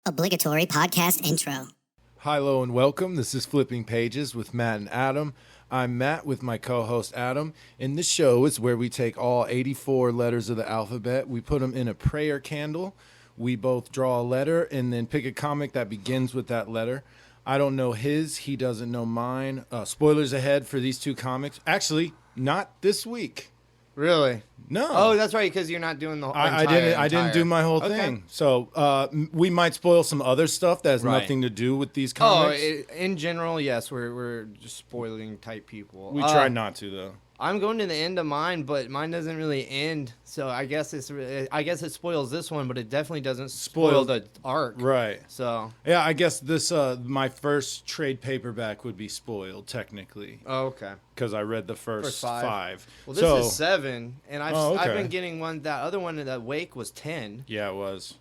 Obligatory podcast intro. Hi, hello, and welcome. This is Flipping Pages with Matt and Adam. I'm Matt with my co-host Adam, and this show is where we take all 84 letters of the alphabet, we put them in a prayer candle, we both draw a letter, and then pick a comic that begins with that letter. I don't know his, he doesn't know mine. Spoilers ahead for these two comics. Actually, not this week. Really? No. Oh, that's right, because you're not doing the whole I didn't do my whole thing. So we might spoil some other stuff that has nothing to do with these comics. In general, yes, we're just spoiling type people. We try not to, though. I'm going to the end of mine, but mine doesn't really end. So I guess it spoils this one, but it definitely doesn't spoil the arc. Right. So yeah, I guess this my first trade paperback would be spoiled technically. Oh, okay. Because I read the first five. Well, this is 7, and I've been getting one. That other one, that Wake, was 10. Yeah, it was.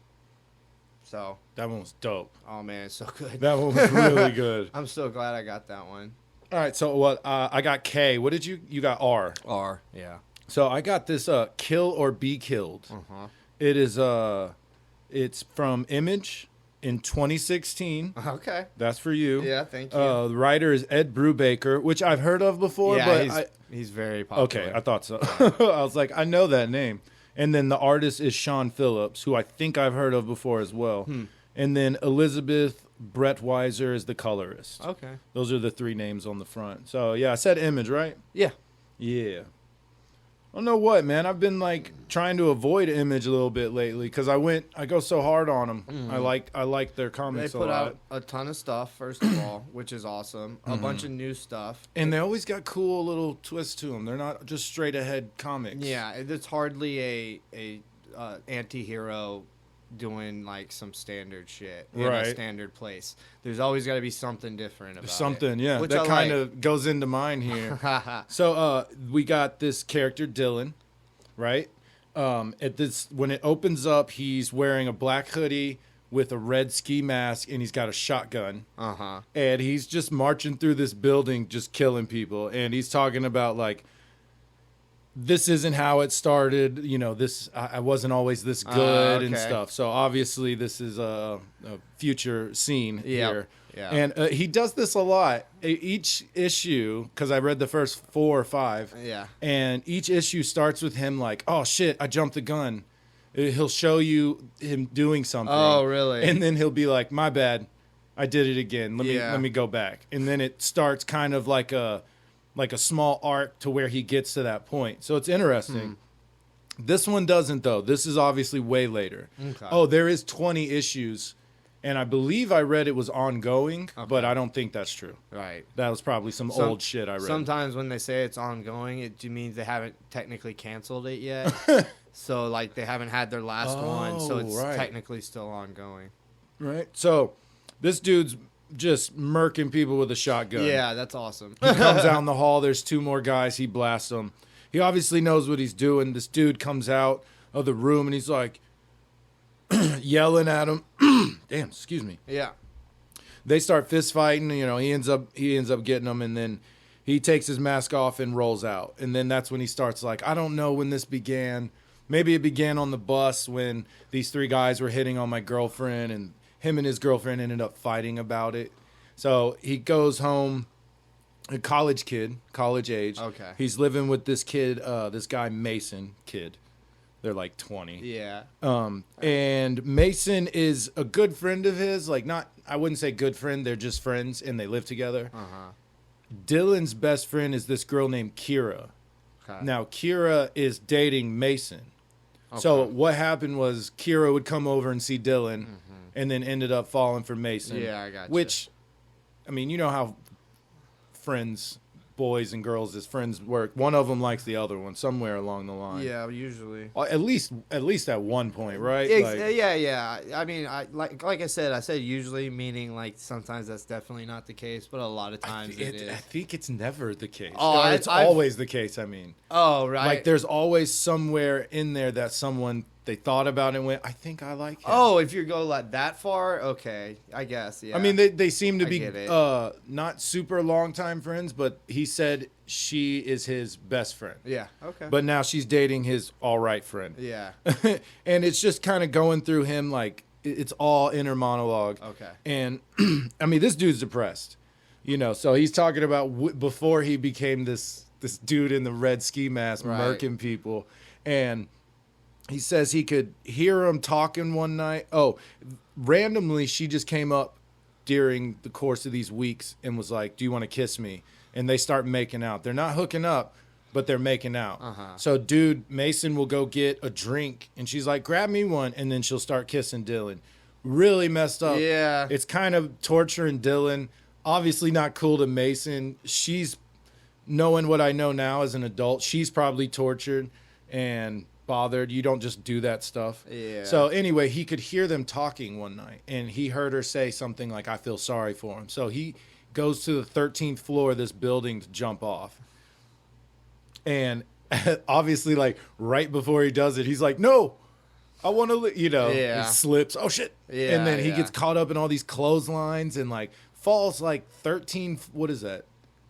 So that one was dope. Oh man, it's so good. That one was really good. I'm so glad I got that one. All right, so what? I got K. What did you got? R. R. Yeah. So I got this Kill or Be Killed. Uh-huh. It is it's from Image in 2016. Okay. That's for you. Yeah, thank you. The writer is Ed Brubaker, which I've heard of before, but he's very popular. Okay, I thought so. I was like, I know that name. And then the artist is Sean Phillips, who I think I've heard of before as well. And then Elizabeth Brettweiser is the colorist. Okay. Those are the three names on the front. So, yeah, I said Image, right? Yeah. Yeah. I don't know what, man. I've been, like, trying to avoid Image a little bit lately because I go so hard on them. I like their comics a lot. They put out a ton of stuff, first of all, which is awesome. A bunch of new stuff. And they always got cool little twists to them. They're not just straight-ahead comics. Yeah, it's hardly a anti-hero doing like some standard shit in a standard place. There's always got to be something different about something, it. Yeah. Which that kind of goes into mine here. So we got this character Dylan, right? When it opens up, he's wearing a black hoodie with a red ski mask, and he's got a shotgun. And he's just marching through this building, just killing people. And he's talking about like, this isn't how it started. You know, I wasn't always this good and stuff. So obviously this is a future scene here. Yeah. And he does this a lot. Each issue, because I read the first 4 or 5. Yeah. And each issue starts with him like, oh, shit, I jumped the gun. He'll show you him doing something. Oh, really? And then he'll be like, my bad. I did it again. Let me go back. And then it starts kind of like a small arc to where he gets to that point. So it's interesting. This one doesn't, though. This is obviously way later. Okay. Oh, there is 20 issues, and I believe I read it was ongoing, but I don't think that's true. Right. That was probably some old shit I read. Sometimes when they say it's ongoing, it means they haven't technically canceled it yet. So, like, they haven't had their last one, so it's technically still ongoing. Right. So this dude's just murking people with a shotgun. Yeah, that's awesome. He comes out in the hall. There's 2 more guys. He blasts them. He obviously knows what he's doing. This dude comes out of the room, and he's like yelling at him. Damn, excuse me. Yeah. They start fist fighting. You know, he ends up getting them, and then he takes his mask off and rolls out. And then that's when he starts like, I don't know when this began. Maybe it began on the bus when these 3 guys were hitting on my girlfriend, and him and his girlfriend ended up fighting about it. So he goes home, a college age. Okay. He's living with this kid, this guy Mason kid. They're like 20. Yeah. And Mason is a good friend of his. Like, I wouldn't say good friend. They're just friends, and they live together. Dylan's best friend is this girl named Kira. Okay. Now, Kira is dating Mason. Okay. So what happened was Kira would come over and see Dylan, and then ended up falling for Mason. Yeah, I got you. Which, I mean, you know how friends, boys and girls as friends work. One of them likes the other one somewhere along the line. Yeah, usually. At least at one point, right? Yeah. I mean, like I said usually, meaning like sometimes that's definitely not the case, but a lot of times it is. I think it's never the case. Oh, it's always the case, I mean. Oh, right. Like there's always somewhere in there that someone they thought about and went, I think I like him. Oh, if you go like that far, okay, I guess, yeah. I mean, they seem to be not super long time friends, but he said she is his best friend. Yeah, okay. But now she's dating his all right friend. Yeah. And it's just kind of going through him like it's all inner monologue. Okay. And I mean, this dude's depressed, so he's talking about before he became this dude in the red ski mask, Right. murking people. And he says he could hear him talking one night. Oh, randomly, she just came up during the course of these weeks and was like, "Do you want to kiss me?" And they start making out. They're not hooking up, but they're making out. Uh-huh. So dude, Mason will go get a drink, and she's like, "Grab me one," and then she'll start kissing Dylan. Really messed up. Yeah. It's kind of torturing Dylan. Obviously not cool to Mason. She's, knowing what I know now as an adult, she's probably tortured and bothered. You don't just do that stuff. Yeah. So anyway, he could hear them talking one night, and he heard her say something like, "I feel sorry for him." So he goes to the 13th floor of this building to jump off. And obviously, like, right before he does it, he's like, "No, I want to," Yeah. he slips. Oh, shit. Yeah, And then he yeah. gets caught up in all these clotheslines and, like, falls, like, 13, what is that?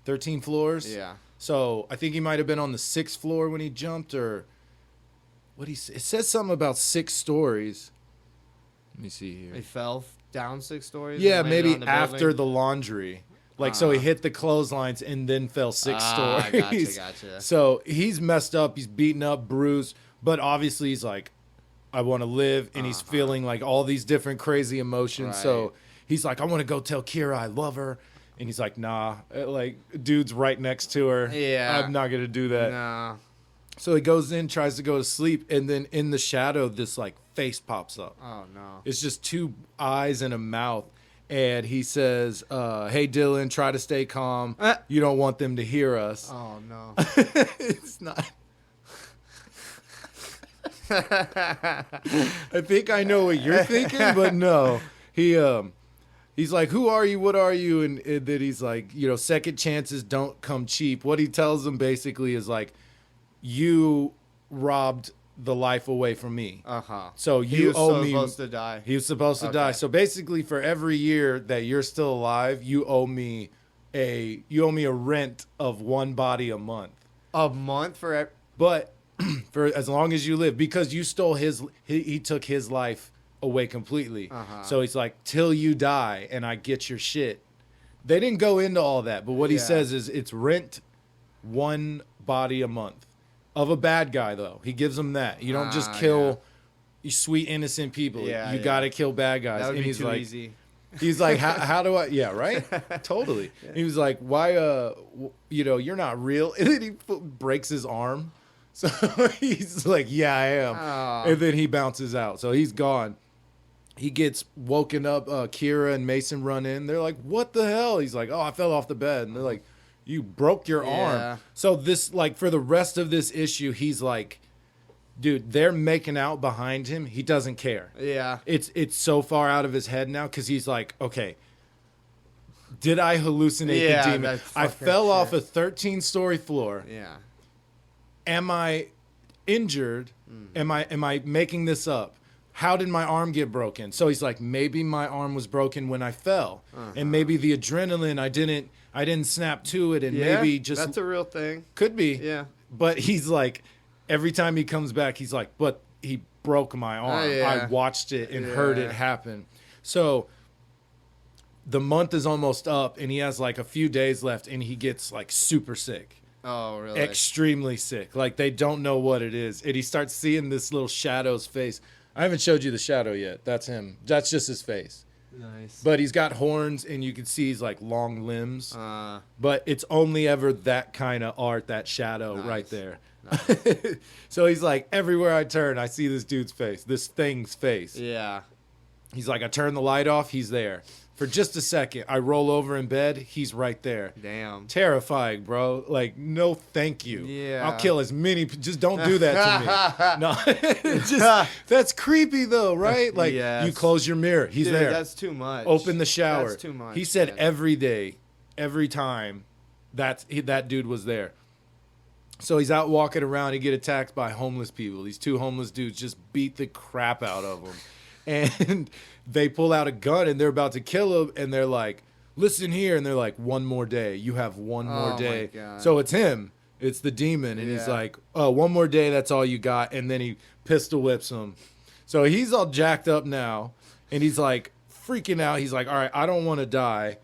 13 floors? Yeah. So I think he might have been on the 6th floor when he jumped, or it says something about 6 stories. Let me see here. He fell down 6 stories? Yeah, and landed maybe on the after building? the laundry. Like, so he hit the clotheslines and then fell 6 stories. Gotcha. So he's messed up. He's beaten up, bruised. But obviously he's like, "I want to live." And he's feeling like all these different crazy emotions. So Right. he's like, "I want to go tell Kira I love her." And he's like, "Nah." Like, dude's right next to her. Yeah. I'm not going to do that. No. So he goes in, tries to go to sleep. And then in the shadow, this, like, face pops up. Oh, no. It's just 2 eyes and a mouth. And he says, "Hey, Dylan, try to stay calm. You don't want them to hear us." Oh, no. It's not. I think I know what you're thinking, but no. He's like, "Who are you? What are you?" And then he's like, second chances don't come cheap. What he tells them basically is like, "You robbed the life away from me. Uh-huh. So He you was owe me." supposed to die. He was supposed to Okay. die. So basically, for every year that you're still alive, you owe me a rent of 1 body a month. A month for... But for as long as you live, because you stole he took his life away completely. Uh-huh. So he's like, "Till you die and I get your shit." They didn't go into all that, but what he Yeah. says is it's rent 1 body a month of a bad guy, though. He gives them that. You don't just kill sweet innocent people. Yeah, you yeah. got to kill bad guys. That would and be he's too like, easy. He's like, how do I? Yeah, right. Totally. He was like, "Why? You're not real." And then he breaks his arm. So he's like, "Yeah, I am." Aw. And then he bounces out. So he's gone. He gets woken up. Kira and Mason run in. They're like, "What the hell?" He's like, "Oh, I fell off the bed." And they're like, "You broke your Yeah. arm." So this, like, for the rest of this issue, he's like, dude, they're making out behind him. He doesn't care. Yeah. It's so far out of his head now because he's like, okay, did I hallucinate Yeah, the demon? that's I fucking fell off shit. a 13-story floor. Yeah. Am I injured? Mm-hmm. Am I making this up? How did my arm get broken? So he's like, maybe my arm was broken when I fell, and maybe the adrenaline I didn't snap to it, and Yeah, maybe just that's a real thing. could be. Yeah. But he's like, every time he comes back, he's like, but he broke my arm. yeah. I watched it and heard it Yeah. happen. So the month is almost up, and he has like a few days left, and he gets like super sick. Oh, really? Extremely sick. Like, they don't know what it is. And he starts seeing this little shadow's face. I haven't showed you the shadow yet. That's him. That's just his face. Nice. But he's got horns, and you can see he's like long limbs. Uh, But it's only ever that kind of art, that shadow Nice. right there. So he's like, everywhere I turn, I see this dude's face, this thing's face. yeah. He's like, I turn the light off, he's there. For just a second, I roll over in bed, he's right there. Damn. Terrifying, bro. Like, no thank you. Yeah. I'll kill as many, just don't do that to me. No. Just, that's creepy though, right? Like, Yes. you close your mirror, he's Dude, there. that's too much. Open the shower. That's too much. He said man. every day, every time, that dude was there. So he's out walking around. He get attacked by homeless people. These 2 homeless dudes just beat the crap out of him. And they pull out a gun, and they're about to kill him. And they're like, listen here. And they're like, one more day. You have one Oh, more my day. God. So it's him. It's the demon. And he's Yeah. like, oh, one more day. That's all you got. And then he pistol whips him. So he's all jacked up now. And he's like freaking out. He's like, all right, I don't want to die.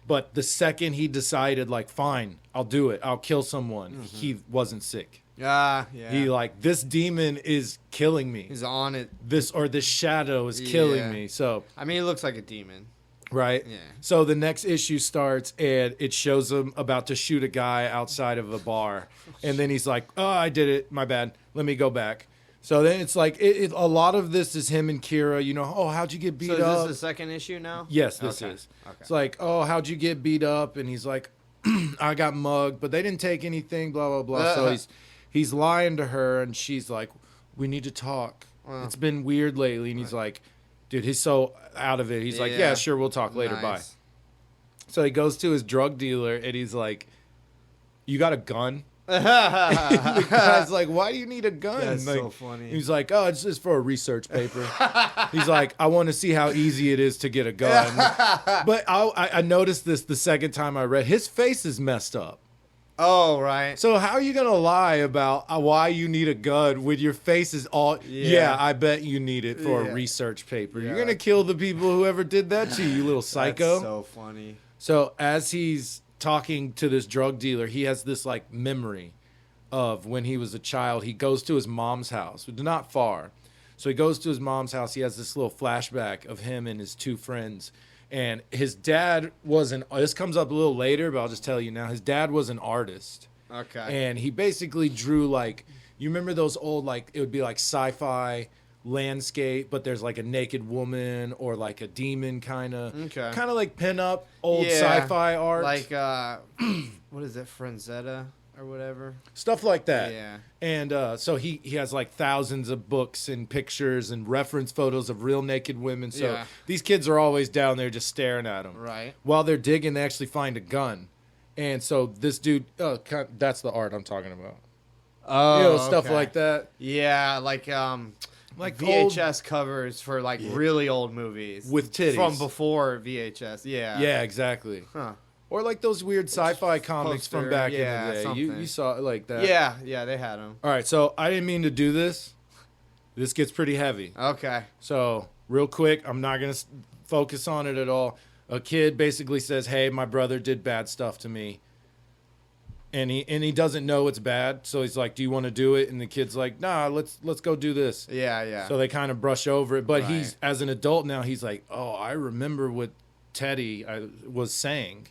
But the second he decided, like, fine, I'll do it. I'll kill someone. He wasn't sick. Yeah. He like, this demon is killing me. He's on it. This shadow is killing me. So I mean, he looks like a demon. Right? Yeah. So the next issue starts, and it shows him about to shoot a guy outside of a bar. And then he's like, oh, I did it. My bad. Let me go back. So then it's like, a lot of this is him and Kira, you know, oh, how'd you get beat up? So is this the second issue now? Yes, this is. Okay. It's like, oh, how'd you get beat up? And he's like, I got mugged, but they didn't take anything, blah, blah, blah. So he's lying to her, and she's like, we need to talk. It's been weird lately. And he's like, dude, he's so out of it. He's like, yeah, sure, we'll talk later. Bye. So he goes to his drug dealer, and he's like, you got a gun? The guy's like, why do you need a gun? That's like, so funny. He's like, oh, it's just for a research paper. He's like, I want to see how easy it is to get a gun. But I noticed this the second time I read. His face is messed up. Oh, right. So how are you going to lie about why you need a gun when your face is all, yeah I bet you need it for a research paper. You're going to kill the people who ever did that to you, little psycho. That's so funny. So as he's talking to this drug dealer, he has this like memory of when he was a child. He goes to his mom's house, not far. So he goes to his mom's house. He has this little flashback of him and his two friends. And his dad this comes up a little later, but I'll just tell you now. His dad was an artist. Okay. And he basically drew like, you remember those old, like, it would be like sci-fi landscape, but there's like a naked woman or like a demon kind of. Okay. Kind of like pinup old sci-fi art. Like, what is it, Franzetta or whatever? Stuff like that. Yeah. And so he has like thousands of books and pictures and reference photos of real naked women. So these kids are always down there just staring at them. Right. While they're digging, they actually find a gun. And so this dude, that's the art I'm talking about. Oh, stuff like that. Yeah, like VHS covers for like really old movies with titties from before VHS. Yeah. Yeah, exactly. Huh. Or like those weird sci-fi comics from back in the day. You saw it like that. Yeah, they had them. All right, so I didn't mean to do this. This gets pretty heavy. Okay. So real quick, I'm not going to focus on it at all. A kid basically says, hey, my brother did bad stuff to me. And he doesn't know it's bad. So he's like, do you want to do it? And the kid's like, nah, let's go do this. Yeah. So they kind of brush over it. But he's, as an adult now, he's like, oh, I remember what Teddy was saying.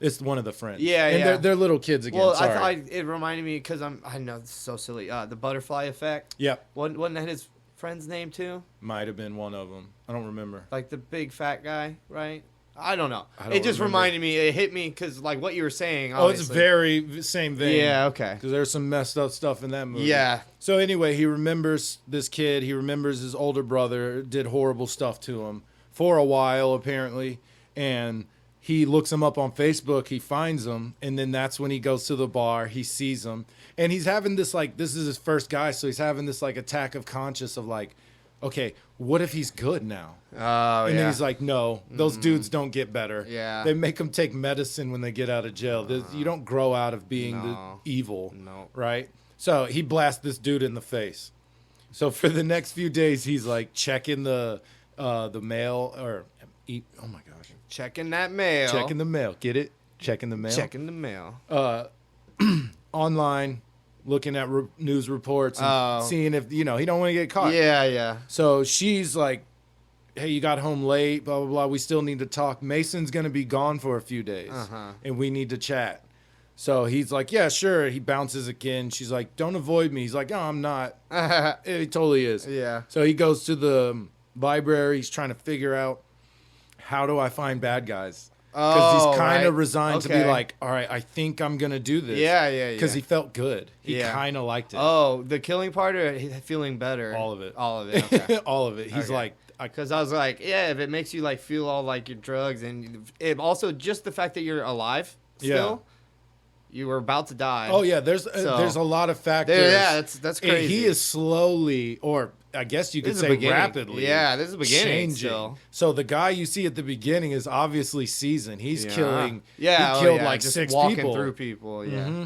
It's one of the friends. Yeah, and they're little kids again. Well, sorry. it reminded me because I know it's so silly. The butterfly effect. Yep. Wasn't that his friend's name too? Might have been one of them. I don't remember. Like the big fat guy, right? I don't know. It just reminded me. It hit me because like what you were saying. Obviously. Oh, it's very same vein. Yeah. Okay. Because there's some messed up stuff in that movie. Yeah. So anyway, he remembers this kid. He remembers his older brother did horrible stuff to him for a while apparently, and he looks him up on Facebook. He finds him, and then that's when he goes to the bar. He sees him, and he's having this like, this is his first guy, so he's having this like attack of conscience of like, okay, what if he's good now? Oh, and then he's like, no, those dudes don't get better. Yeah. They make them take medicine when they get out of jail. You don't grow out of being the evil, right? So he blasts this dude in the face. So for the next few days, he's like checking the mail oh my gosh. Checking that mail. Checking the mail. Get it? Checking the mail. Checking the mail. Online, looking at news reports and seeing if, he don't want to get caught. Yeah. So she's like, hey, you got home late, blah, blah, blah. We still need to talk. Mason's going to be gone for a few days, and we need to chat. So he's like, yeah, sure. He bounces again. She's like, don't avoid me. He's like, no, I'm not. He totally is. Yeah. So he goes to the library. He's trying to figure out, how do I find bad guys? Because he's kind of resigned to be like, all right, I think I'm going to do this. Yeah. Because he felt good. He kind of liked it. Oh, the killing part or feeling better? All of it. Okay. All of it. He's like... Because I was like, yeah, if it makes you like feel all like your drugs and it also just the fact that you're alive still, you were about to die. Oh, yeah. There's a lot of factors. Yeah, that's crazy. And he is slowly, or I guess you could say rapidly. Yeah, this is the beginning. Changing. Still. So the guy you see at the beginning is obviously seasoned. He's killing. Yeah, he killed like just 6 walking people. Through people. Yeah. Mm-hmm.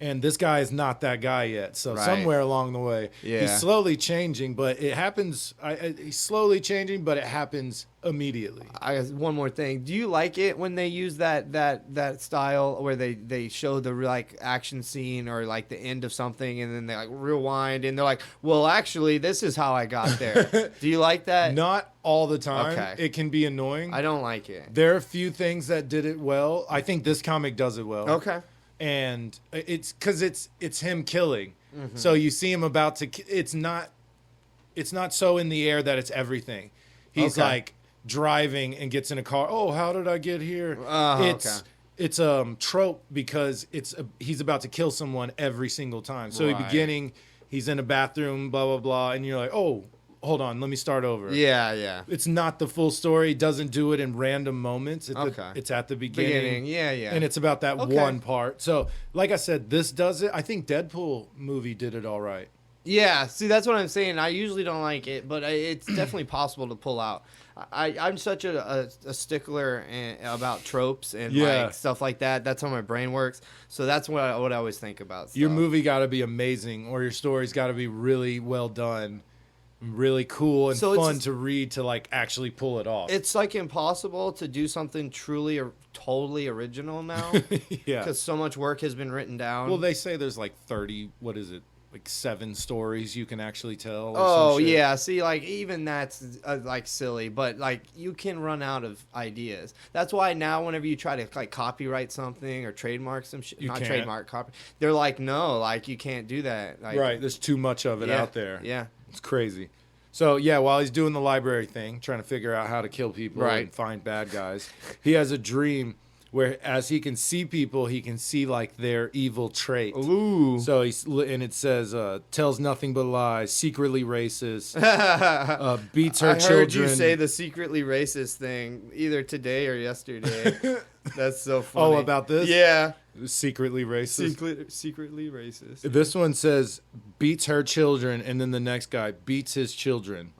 And this guy is not that guy yet. So somewhere along the way, he's slowly changing, but it happens. He's slowly changing, but it happens immediately. One more thing. Do you like it when they use that style where they show the like action scene or like the end of something and then they like rewind and they're like, well, actually, this is how I got there. Do you like that? Not all the time. Okay. It can be annoying. I don't like it. There are a few things that did it well. I think this comic does it well. Okay. And it's because it's him killing. Mm-hmm. So you see him about to. It's not so in the air that it's everything. He's like driving and gets in a car. Oh, how did I get here? It's trope because he's about to kill someone every single time. So beginning, he's in a bathroom, blah blah blah, and you're like, oh, hold on, let me start over. Yeah. It's not the full story. It doesn't do it in random moments. It's at the beginning. Yeah. And it's about that one part. So, like I said, this does it. I think Deadpool movie did it all right. Yeah, see, that's what I'm saying. I usually don't like it, but it's definitely possible to pull out. I'm such a stickler about tropes and like stuff like that. That's how my brain works. So that's what I always think about. Your movie got to be amazing, or your story's got to be really well done. Really cool and fun to read to like actually pull it off. It's like impossible to do something truly or totally original now. Yeah, because so much work has been written down. Well, they say there's like 30. What is it? Like 7 stories you can actually tell. Oh yeah, see, like even that's like silly, but like you can run out of ideas. That's why now whenever you try to like copyright something or trademark some shit, not trademark, copy, they're like, no, like you can't do that. Like, right, there's too much of it out there. Yeah. It's crazy. So, yeah, while he's doing the library thing, trying to figure out how to kill people and find bad guys, he has a dream where as he can see people, he can see, like, their evil trait. Ooh. So, and it says, tells nothing but lies, secretly racist, beats her children. I heard you say the secretly racist thing either today or yesterday. That's so funny. Oh, about this? Yeah. Secretly racist. Secretly racist. This one says beats her children, and then the next guy beats his children.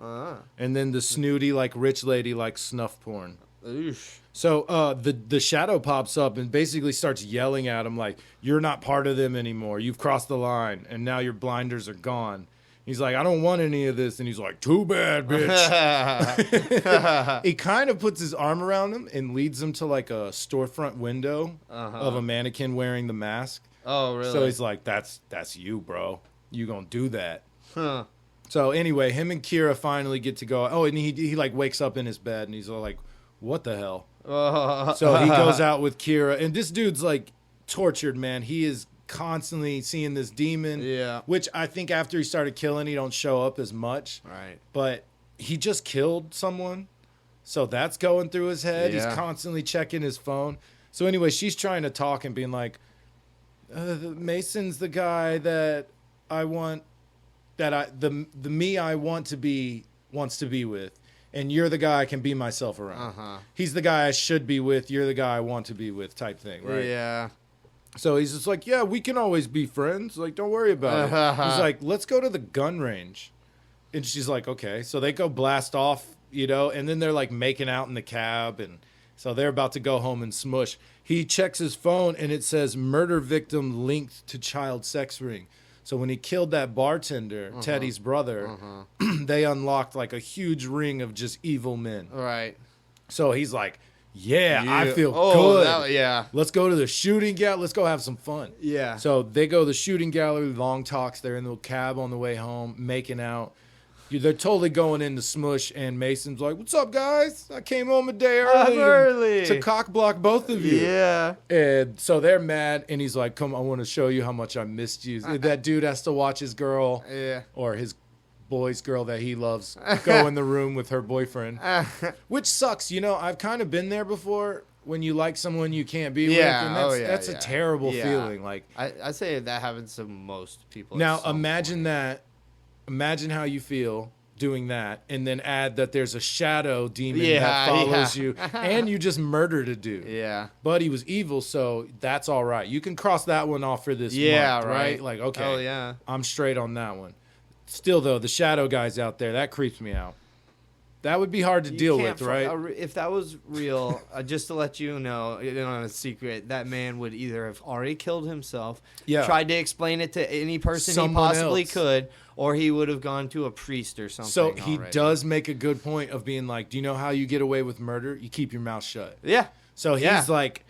And then the snooty, like, rich lady likes snuff porn. Oosh. So the shadow pops up and basically starts yelling at him like, you're not part of them anymore. You've crossed the line, and now your blinders are gone. He's like, I don't want any of this. And he's like, too bad, bitch. He kind of puts his arm around him and leads him to like a storefront window of a mannequin wearing the mask. Oh, really? So he's like, that's you, bro. You gonna do that. Huh. So anyway, him and Kira finally get to go. Oh, and he like wakes up in his bed and he's all like, what the hell? So he goes out with Kira. And this dude's like tortured, man. He is constantly seeing this demon, which I think after he started killing, he don't show up as much, right? But he just killed someone, so that's going through his head. He's constantly checking his phone. So anyway, she's trying to talk and being like, Mason's the guy that I want, the me I want to be wants to be with, and you're the guy I can be myself around. He's the guy I should be with, you're the guy I want to be with, type thing, right? Yeah. So he's just like, yeah, we can always be friends. Like, don't worry about it. He's like, let's go to the gun range. And she's like, okay. So they go blast off, and then they're like making out in the cab. And so they're about to go home and smush. He checks his phone and it says murder victim linked to child sex ring. So when he killed that bartender, Teddy's brother, they unlocked like a huge ring of just evil men. Right. So he's like, yeah, I feel good. Yeah. Let's go to the shooting gallery. Let's go have some fun. Yeah. So they go to the shooting gallery, long talks. They're in the cab on the way home, making out. They're totally going in to smush, and Mason's like, what's up, guys? I came home a day early to cock block both of you. Yeah. And so they're mad, and he's like, come, I want to show you how much I missed you. That dude has to watch his girl or his boy's girl that he loves go in the room with her boyfriend, which sucks. I've kind of been there before when you like someone you can't be with, and that's a terrible feeling. Like I say that happens to most people. Now imagine that. Imagine how you feel doing that, and then add that there's a shadow demon that follows you, and you just murdered a dude. Yeah. But he was evil, so that's all right. You can cross that one off for this month, right? Like, okay, oh, yeah. I'm straight on that one. Still, though, the shadow guy's out there. That creeps me out. That would be hard to deal with, right? If that was real, just to let you know, on a secret, that man would either have already killed himself, tried to explain it to any person he possibly could, or he would have gone to a priest or something. So he does make a good point of being like, do you know how you get away with murder? You keep your mouth shut. Yeah. So he's like,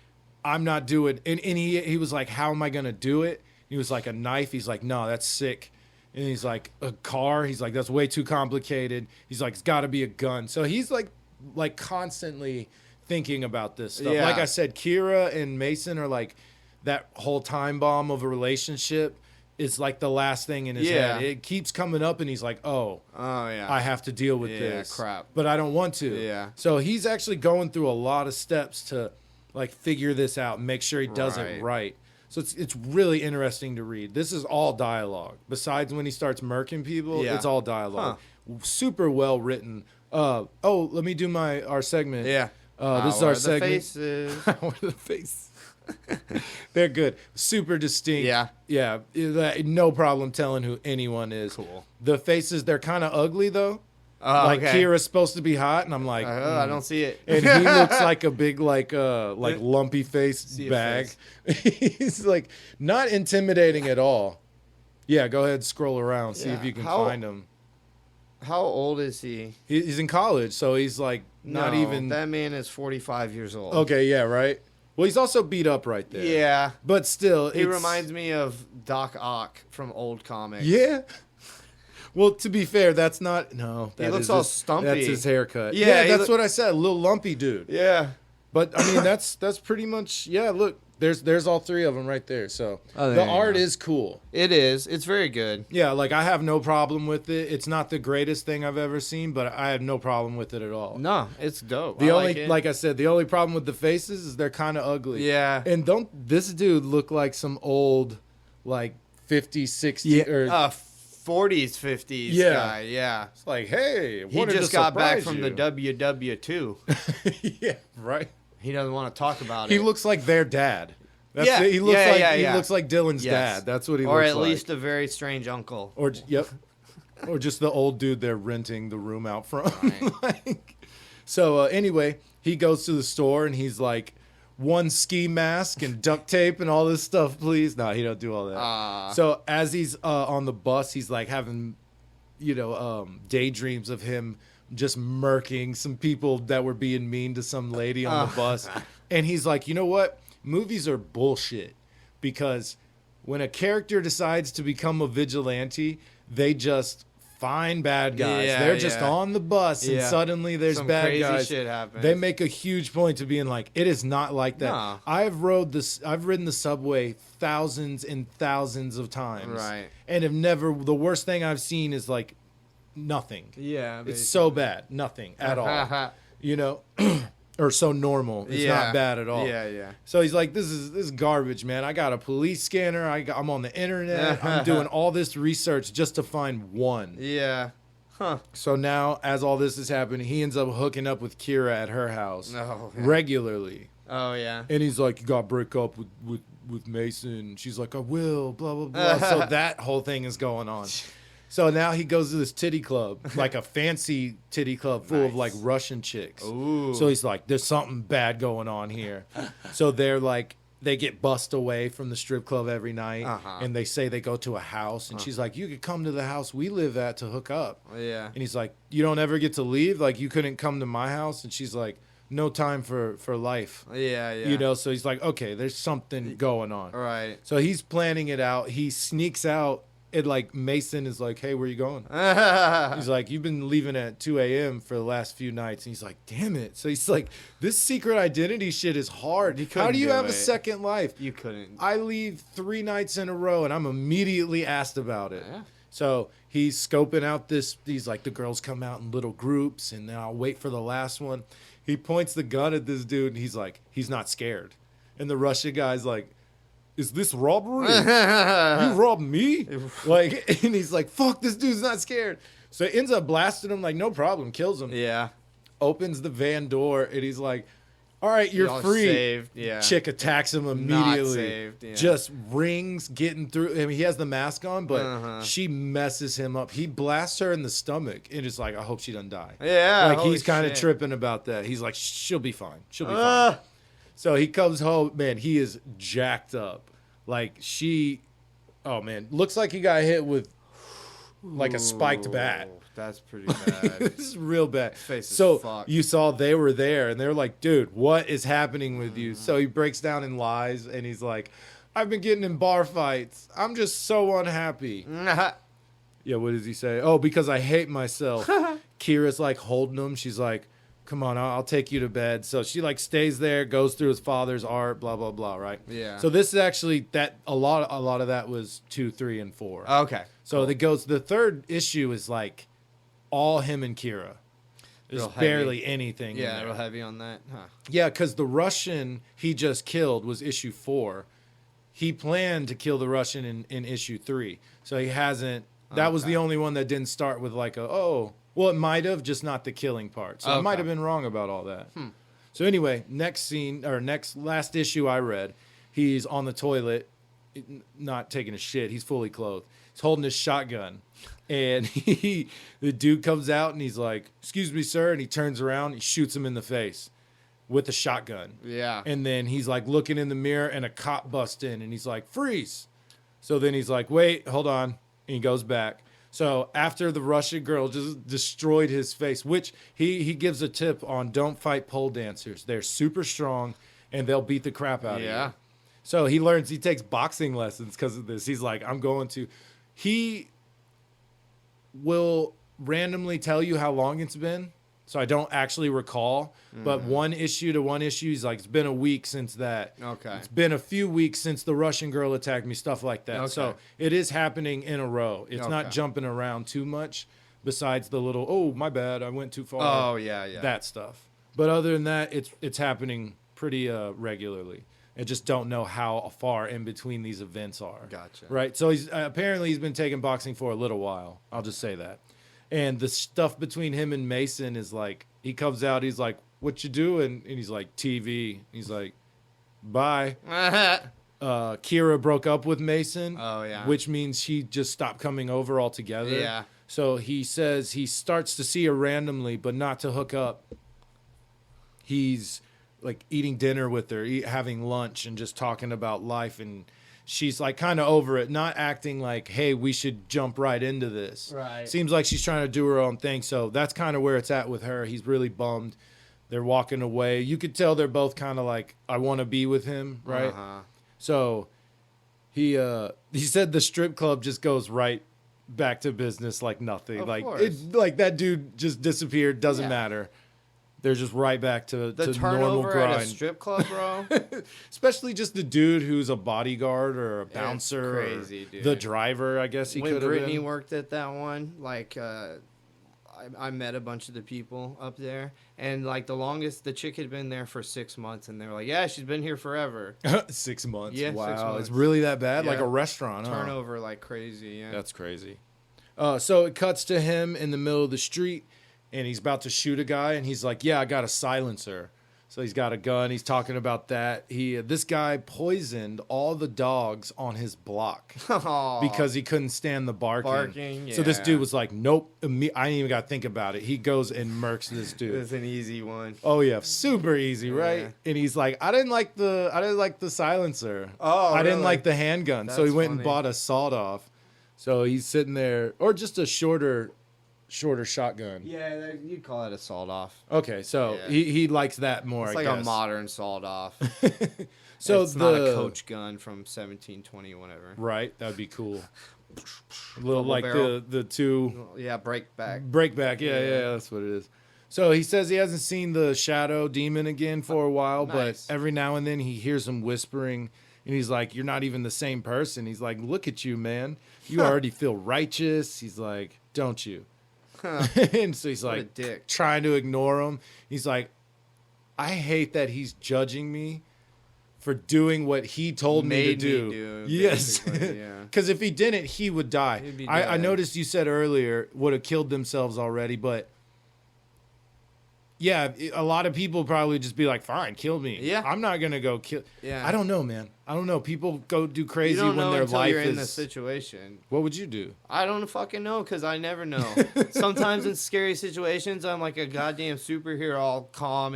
I'm not doing, and he was like, how am I going to do it? He was like, a knife. He's like, no, that's sick. And he's like, a car. He's like, that's way too complicated. He's like, it's got to be a gun. So he's like constantly thinking about this stuff. Yeah. Like I said, Kira and Mason are like that whole time bomb of a relationship is like the last thing in his head. It keeps coming up, and he's like, oh yeah, I have to deal with this. Crap. But I don't want to. Yeah. So he's actually going through a lot of steps to like figure this out and make sure he does it right. So it's really interesting to read. This is all dialogue. Besides when he starts murking people, it's all dialogue. Super well written. Let me do our segment. Yeah. This is our segment. Faces? How are the faces? They're good. Super distinct. Yeah. Yeah. No problem telling who anyone is. Cool. The faces, they're kind of ugly, though. Like Kira's supposed to be hot, and I'm like, I don't see it. And he looks like a big, like lumpy face bag. He's like not intimidating at all. Yeah, go ahead, scroll around, see if you can find him. How old is he? He's in college, so he's like not even. That man is 45 years old. Okay, yeah, right. Well, he's also beat up right there. Yeah, but still, he reminds me of Doc Ock from old comics. Yeah. Well, to be fair, that's not. No, he looks all stumpy. That's his haircut. Yeah, that's what I said. A little lumpy dude. Yeah. But I mean, that's pretty much. Yeah, look, there's all three of them right there. So the art is cool. It is. It's very good. Yeah, like I have no problem with it. It's not the greatest thing I've ever seen, but I have no problem with it at all. No, it's dope. Like I said, the only problem with the faces is they're kind of ugly. Yeah. And don't this dude look like some old, like 50s, 60s or 40s, 50s guy. Yeah. It's like, hey, he just got back from the WW2. Yeah, right. He doesn't want to talk about it. He looks like their dad. He looks like Dylan's dad. That's what he looks like. Or at least a very strange uncle. Or just the old dude they're renting the room out from. Right. So anyway, he goes to the store and he's like, one ski mask and duct tape and all this stuff, please. No, he don't do all that. So as he's on the bus, he's like having, daydreams of him just murking some people that were being mean to some lady on the bus. And he's like, you know what? Movies are bullshit, because when a character decides to become a vigilante, they just find bad guys. They're just on the bus and suddenly there's some bad crazy guys. Shit happens. They make a huge point to being like, it is not like that. No. I've ridden the subway thousands and thousands of times. Right. And have never, the worst thing I've seen is like nothing. Yeah. Basically. It's so bad. Nothing at all. Or so normal. It's not bad at all. Yeah. So he's like, this is garbage, man. I got a police scanner. I'm on the internet. I'm doing all this research just to find one. Yeah. Huh. So now, as all this is happening, he ends up hooking up with Kira at her house regularly. Oh, yeah. And he's like, you got to break up with Mason. She's like, I will, blah, blah, blah. So that whole thing is going on. So now he goes to this titty club, like a fancy titty club full of like Russian chicks. Ooh. So he's like, there's something bad going on here. So they're like, they get bussed away from the strip club every night. And they say they go to a house. And she's like, you could come to the house we live at to hook up. Yeah. And he's like, you don't ever get to leave? Like, you couldn't come to my house? And she's like, no time for life. Yeah. So he's like, okay, there's something going on. Right. So he's planning it out. He sneaks out. And like Mason is like, hey, where you going? He's like, you've been leaving at 2 a.m. for the last few nights. And he's like, damn it. So he's like, this secret identity shit is hard. How do you have a second life? You couldn't. I leave 3 nights in a row and I'm immediately asked about it. Yeah. So he's scoping out these like the girls come out in little groups and then I'll wait for the last one. He points the gun at this dude and he's like, he's not scared. And the Russian guy's like, is this robbery? You robbed me? Like, and he's like, fuck, this dude's not scared. So he ends up blasting him, like, no problem, kills him. Yeah. Opens the van door, and he's like, all right, you're Y'all free. saved, yeah. Chick attacks him Not immediately. saved, yeah. Just rings getting through. I mean, he has the mask on, but Uh-huh. she messes him up. He blasts her in the stomach and is like, I hope she doesn't die. Yeah, Like, holy he's kind of shit. tripping about that. He's like, she'll be fine. She'll be fine. So he comes home. Man, he is jacked up. Like, oh, man. Looks like he got hit with, like, a spiked bat. That's pretty bad. This is real bad. Face is So fucked. you saw they were there, and they're like, dude, what is happening with you? So he breaks down and lies, and he's like, I've been getting in bar fights. I'm just so unhappy. Yeah, what does he say? Oh, because I hate myself. Kira's like holding him. She's like, come on, I'll take you to bed. So she like stays there, goes through his father's art, blah, blah, blah, right? Yeah. So this is actually a lot of that was 2, 3, and 4. Okay. So the third issue is like all him and Kira. There's Real heavy. barely anything. in Yeah, there. real heavy on that. Huh. Yeah, because the Russian he just killed was issue 4. He planned to kill the Russian in issue 3. So he hasn't. That was the only one that didn't start with like well, it might have, just not the killing part. So I might have been wrong about all that. So anyway, last issue I read, he's on the toilet, not taking a shit. He's fully clothed. He's holding his shotgun. And the dude comes out and he's like, excuse me, sir. And he turns around, he shoots him in the face with the shotgun. Yeah. And then he's like looking in the mirror and a cop busts in and he's like, freeze. So then he's like, wait, hold on. And he goes back. So after the Russian girl just destroyed his face, which he gives a tip on, don't fight pole dancers. They're super strong and they'll beat the crap out of you. So he takes boxing lessons because of this. He's like, he will randomly tell you how long it's been. So I don't actually recall, but one issue to one issue, he's like, it's been a week since that. Okay. It's been a few weeks since the Russian girl attacked me, stuff like that. Okay. So it is happening in a row. It's not jumping around too much besides the little, oh, my bad, I went too far. Oh, yeah. That stuff. But other than that, it's happening pretty regularly. I just don't know how far in between these events are. Gotcha. Right? So he's been taking boxing for a little while. I'll just say that. And the stuff between him and Mason is like, he comes out, he's like, what you doing? And he's like, TV. He's like, bye. Kira broke up with Mason. Oh, yeah. Which means she just stopped coming over altogether. Yeah. So he says he starts to see her randomly, but not to hook up. He's like eating dinner with her, having lunch and just talking about life. And she's like kind of over it, not acting like, hey, we should jump right into this. Right. Seems like she's trying to do her own thing. So that's kind of where it's at with her. He's really bummed. They're walking away. You could tell they're both kind of like, I want to be with him, right? Uh-huh. So he said the strip club just goes right back to business like nothing. Of like course. like that dude just disappeared. Doesn't Yeah. matter. They're just right back to The normal turnover grind. at a strip club, bro. Especially just the dude who's a bodyguard or a bouncer, crazy, or dude. the driver. I guess he When could have Brittany been. worked at that one, like I met a bunch of the people up there, and like the chick had been there for 6 months, and they were like, yeah, she's been here forever. 6 months. Yeah, wow, 6 months. it's really that bad. Like Yeah. a restaurant. Huh? Turnover like crazy. Yeah. That's crazy. So it cuts to him in the middle of the street, and he's about to shoot a guy, and he's like, yeah, I got a silencer. So he's got a gun. He's talking about that. This guy poisoned all the dogs on his block because he couldn't stand the barking. So this yeah. dude was like, nope. I didn't even got to think about it. He goes and murks this dude. It's an easy one. Oh yeah, super easy, right? Yeah. And he's like, I didn't like the silencer. Oh, I didn't really? like the handgun. So he That's went and funny. bought a sawed off. So he's sitting there, or just a shorter shotgun. Yeah, you'd call it a sawed off. Okay, so Yeah. he likes that more. It's I like guess. a modern sawed off. So it's not a coach gun from 1720, whatever. Right, that would be cool. A little Double like barrel. the two Yeah, break back. breakback. Yeah, that's what it is. So he says he hasn't seen the shadow demon again for a while, Nice. but every now and then he hears him whispering, and he's like, "You're not even the same person." He's like, "Look at you, man. You already feel righteous." He's like, "Don't you?" And so he's What a like dick. trying to ignore him. He's like, I hate that he's judging me for doing what he told me to Made me do. do, Yes. basically, yeah. Because if he didn't, he would die. He'd be I dead. noticed you said earlier would have killed themselves already, but yeah, a lot of people probably just be like, fine, kill me. Yeah. I'm not going to go kill. Yeah. I don't know, man. I don't know. People go do You crazy don't when know their until life you're is. in the situation. What would you do? I don't fucking know because I never know. Sometimes in scary situations, I'm like a goddamn superhero, all calm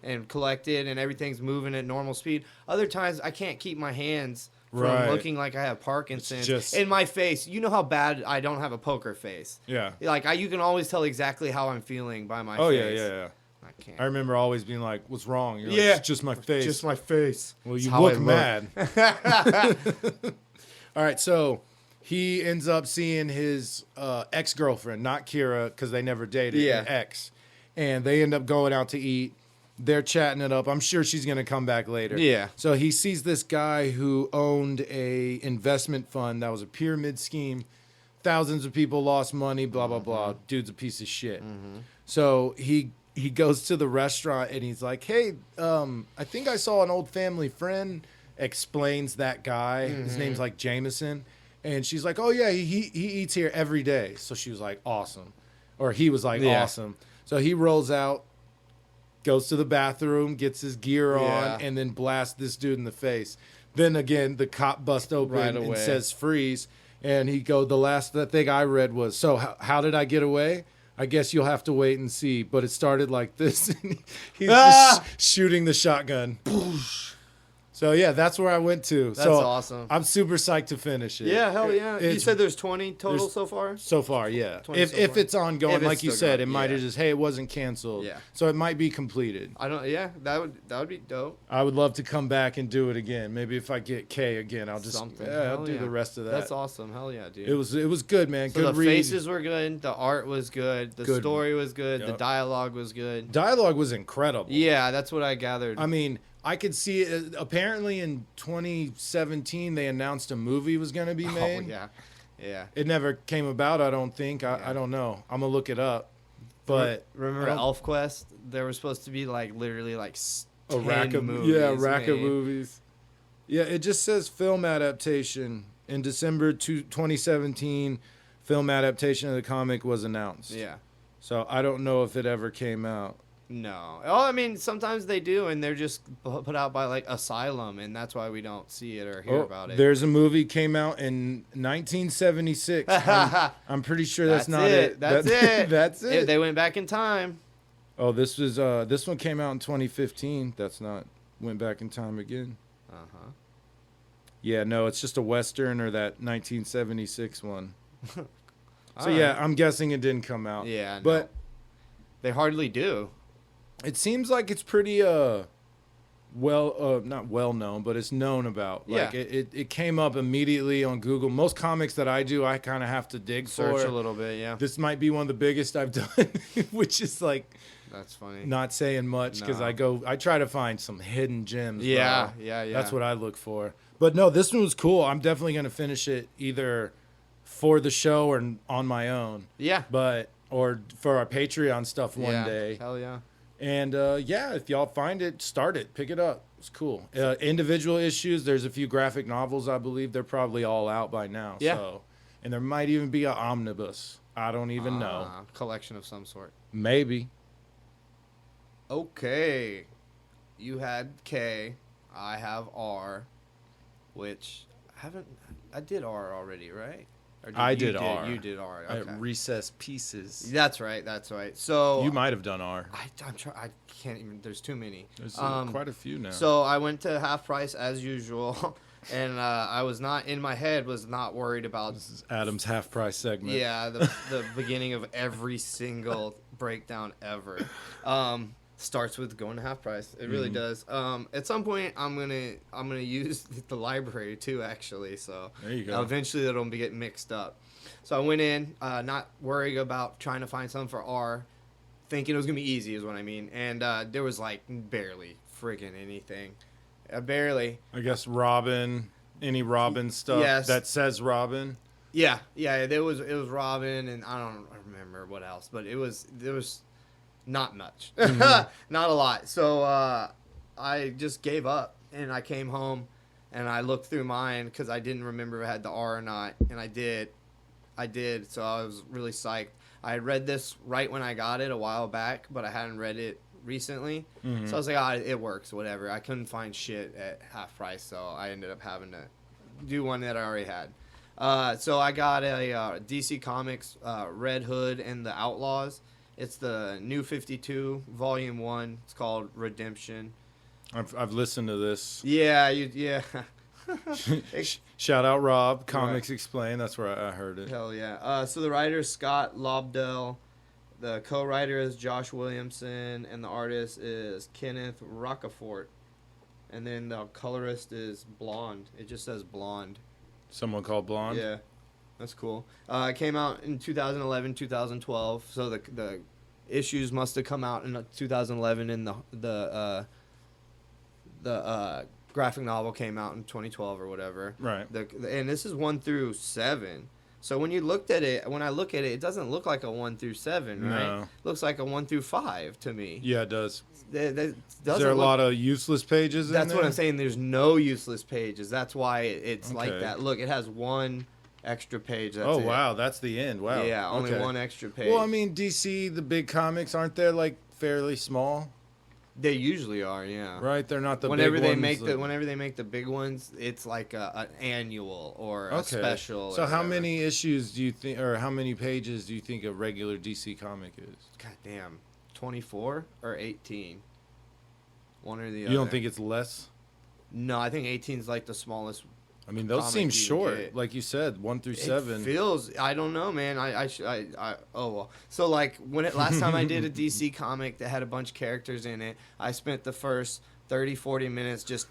and collected, and everything's moving at normal speed. Other times, I can't keep my hands from Right. looking like I have Parkinson's. Just- In my face, you know how bad I don't have a poker face. Yeah. Like you can always tell exactly how I'm feeling by my Oh, face. yeah. I can't. I remember always being like, what's wrong? You're like, Yeah. it's just my face. Just my face. Well, It's you how I look mad. All right, so he ends up seeing his ex-girlfriend, not Kira, because they never dated, Yeah. an ex. And they end up going out to eat. They're chatting it up. I'm sure she's going to come back later. Yeah. So he sees this guy who owned a investment fund that was a pyramid scheme. Thousands of people lost money, blah, blah, blah. Dude's a piece of shit. So he goes to the restaurant and he's like, hey, I think I saw an old family friend. Explains that guy. His name's like Jameson. And she's like, oh, yeah, he eats here every day. So she was like, awesome. Or he was like, Yeah. awesome. So he rolls out, goes to the bathroom, gets his gear Yeah. on, and then blasts this dude in the face. Then again, the cop busts open Right and away. says freeze. And he go, the last thing I read was, so how did I get away? I guess you'll have to wait and see. But it started like this. He's just shooting the shotgun. So, yeah, that's where I went to. That's so awesome. I'm super psyched to finish it. Yeah, hell yeah. You It's- said there's 20 total there's- so far? So far, yeah. 20 If so if far. it's ongoing, If it's like you still said, going, it might have yeah. just, hey, it wasn't canceled. Yeah. So it might be completed. Yeah, that would be dope. I would love to come back and do it again. Maybe if I get K again, I'll just Something. I'll Hell do yeah. the rest of that. That's awesome. Hell yeah, dude. It was good, man. So Good the read. faces were good, the art was good, the Good. story was good, the Yep. dialogue was good. Dialogue was incredible. Yeah, that's what I gathered. I mean, I could see it. Apparently, in 2017, they announced a movie was going to be oh made. yeah. It never came about. I don't think. I don't know. I'm gonna look it up. But Remember I don't- ElfQuest? There was supposed to be like literally like a rack 10 of movies. a rack of made. movies. Yeah, it just says film adaptation in December 2017. Film adaptation of the comic was announced. Yeah. So I don't know if it ever came out. No. Oh, I mean, sometimes they do, and they're just put out by like Asylum, and that's why we don't see it or hear about it. There's a movie came out in 1976. I'm pretty sure that's not it. That's That- it. That's it. They went back in time. Oh, this one came out in 2015. That's not went back in time again. Uh-huh. Yeah, no, it's just a Western or that 1976 one. So All yeah, right. I'm guessing it didn't come out. Yeah, no. But They hardly do. it seems like it's pretty not well known, but it's known about. Like Yeah. it came up immediately on Google. Most comics that I do, I kind of have to dig Search for. a little bit, yeah. This might be one of the biggest I've done, which is like That's funny. not saying much because No. I try to find some hidden gems. Yeah, bro. yeah. That's what I look for. But no, this one was cool. I'm definitely gonna finish it either for the show or on my own. Yeah. Or for our Patreon stuff one Yeah. day. Hell yeah. And yeah, if y'all find it, start it, pick it up. It's cool. Individual issues. There's a few graphic novels, I believe. They're probably all out by now. Yeah. So, and there might even be an omnibus. I don't even know. Collection of some sort. Maybe. Okay. You had K. I have R. Which I did R already, right? Or I you did R. You did R. Okay. Recess pieces. That's right. That's right. So You might have done R. I can't even. There's too many. There's quite a few now. So I went to Half Price as usual, and I was not in my head was not worried about. This is Adam's half price segment. Yeah, the beginning of every single breakdown ever. Starts with going to Half Price. It really does. At some point, I'm gonna use the library too. Actually, so There you go. Eventually, that'll be getting mixed up. So I went in, not worrying about trying to find something for R, thinking it was gonna be easy, is what I mean. And there was like barely friggin' anything, barely. I guess Robin. Any Robin stuff Yes. that says Robin. Yeah. It was Robin, and I don't remember what else, but there was not much, not a lot. So I just gave up, and I came home, and I looked through mine because I didn't remember if I had the R or not, and I did. So I was really psyched. I had read this right when I got it a while back, but I hadn't read it recently. Mm-hmm. So I was like, it works, whatever. I couldn't find shit at half price, so I ended up having to do one that I already had. So I got a DC Comics Red Hood and the Outlaws. It's the New 52 Volume 1. It's called Redemption. I've listened to this. Yeah, yeah. Shout out Rob, Comics Explained. That's where I heard it. Hell yeah. So the writer is Scott Lobdell. The co-writer is Josh Williamson. And the artist is Kenneth Rocafort. And then the colorist is Blonde. It just says Blonde. Someone called Blonde? Yeah. That's cool. It came out in 2011, 2012. So the issues must have come out in 2011, and the graphic novel came out in 2012 or whatever. Right. And this is 1 through 7. So when I look at it, it doesn't look like a 1 through 7, right? No. It looks like a 1 through 5 to me. Yeah, it does. Is there a lot of useless pages in there? That's what I'm saying. There's no useless pages. That's why it's like Okay. that. Look, it has one extra page. That's Oh, it. wow. That's the end. Wow. Yeah, only Okay. one extra page. Well, I mean, DC, the big comics, aren't they like fairly small? They usually are, yeah. Right? They're not the Whenever big they ones. make whenever they make the big ones, it's like an annual or a special. So or how whatever. many issues do you think, or how many pages do you think a regular DC comic is? God damn, 24 or 18. One or the other. You don't think it's less? No, I think 18 is like the smallest. I mean, those Comic seem you short. get. Like you said, 1 through 7. It feels. I don't know, man. Oh well. So like last time I did a DC comic that had a bunch of characters in it, I spent the first 30, 40 minutes just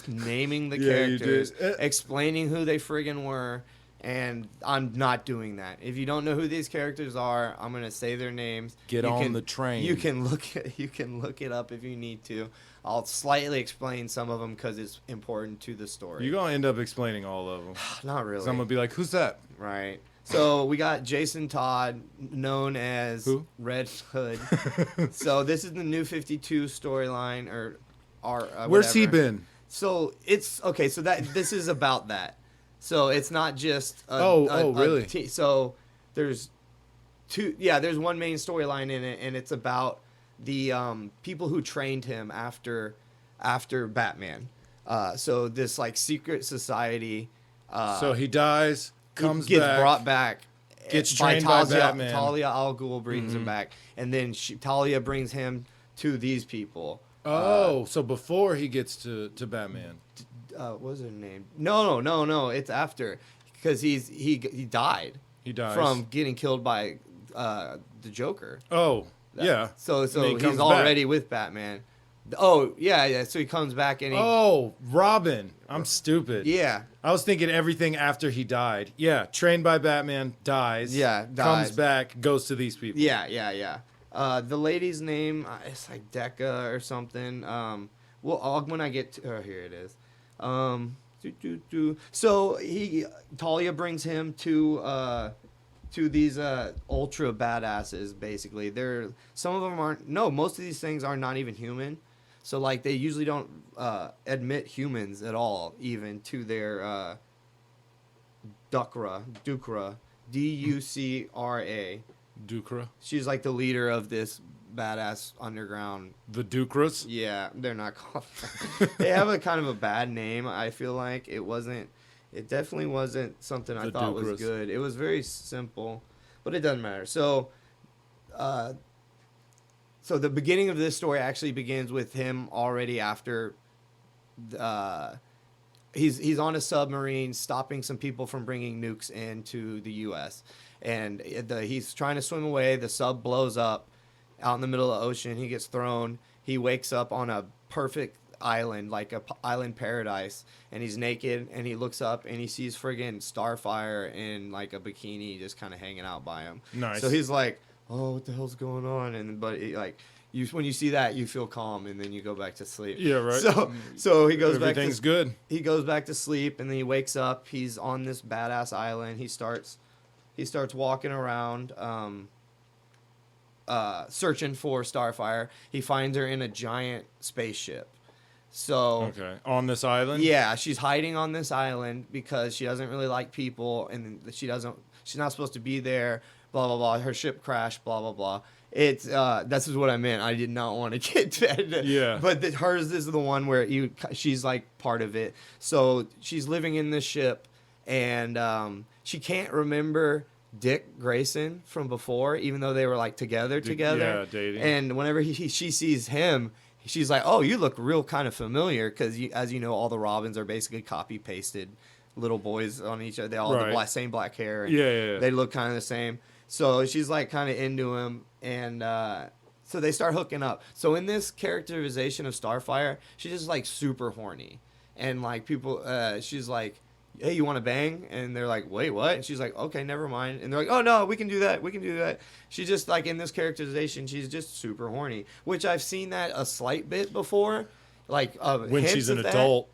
naming the Yeah, you characters, did. explaining who they friggin' were, and I'm not doing that. If you don't know who these characters are, I'm gonna say their names. Get on the train. You can look it up if you need to. I'll slightly explain some of them because it's important to the story. You're going to end up explaining all of them. Not really. I'm going to be like, who's that? Right. So we got Jason Todd, known as Who? Red Hood. So this is the New 52 storyline, or Where's he whatever. been? So it's okay. So this is about that. So it's not just really? So there's two. Yeah, there's one main storyline in it, and it's about the people who trained him after Batman. So this like secret society. So he dies, gets brought back, gets trained by Batman. Talia al Ghul brings him back, and then Talia brings him to these people. So before he gets to Batman. What was her name? No. It's after, because he died. He dies from getting killed by the Joker. Oh, yeah. So he he's comes already back. with Batman. Oh, yeah. So he comes back and he. Oh, Robin. I'm stupid. Yeah. I was thinking everything after he died. Yeah, trained by Batman, dies. Yeah, Comes dies. back, goes to these people. Yeah. The lady's name, it's like Decca or something. When I get to, here it is. So Talia brings him to these ultra badasses. Basically, some of them aren't. No, most of these things are not even human. So like they usually don't admit humans at all, even to their Ducra, Ducra. Ducra. She's like the leader of this badass underground. The Ducras. Yeah, they're not called that. They have a kind of a bad name. I feel like it definitely wasn't something I thought was good. It was very simple, but it doesn't matter. So the beginning of this story actually begins with him already after he's on a submarine stopping some people from bringing nukes into the U.S. And he's trying to swim away. The sub blows up out in the middle of the ocean. He gets thrown. He wakes up on a perfect island, like a island paradise, and he's naked, and he looks up and he sees friggin' Starfire in like a bikini just kind of hanging out by him. Nice. So he's like, oh, what the hell's going on? When you see that, you feel calm, and then you go back to sleep. Yeah, right. So he goes back. Everything's good. He goes back to sleep, and then he wakes up. He's on this badass island. He starts walking around, searching for Starfire. He finds her in a giant spaceship. So Okay. On this island? yeah, she's hiding on this island because she doesn't really like people, and she's not supposed to be there. Blah blah blah. Her ship crashed. Blah blah blah. It's this is what I meant. I did not want to get to that. Yeah. But hers is the one where she's like part of it. So she's living in this ship, and she can't remember Dick Grayson from before, even though they were like together. Yeah, dating. And whenever she sees him, she's like, "Oh, you look real kind of familiar," because as you know, all the Robins are basically copy pasted little boys on each other. They all have the same black hair. And Yeah. They look kind of the same. So she's like kind of into him, and so they start hooking up. So in this characterization of Starfire, she's just like super horny, and like people, she's like, "Hey, you want to bang?" And they're like, "Wait, what?" And she's like, "Okay, never mind." And they're like, "Oh no, we can do that. We can do that." She's just like in this characterization, she's just super horny, which I've seen that a slight bit before, like when she's an that. adult.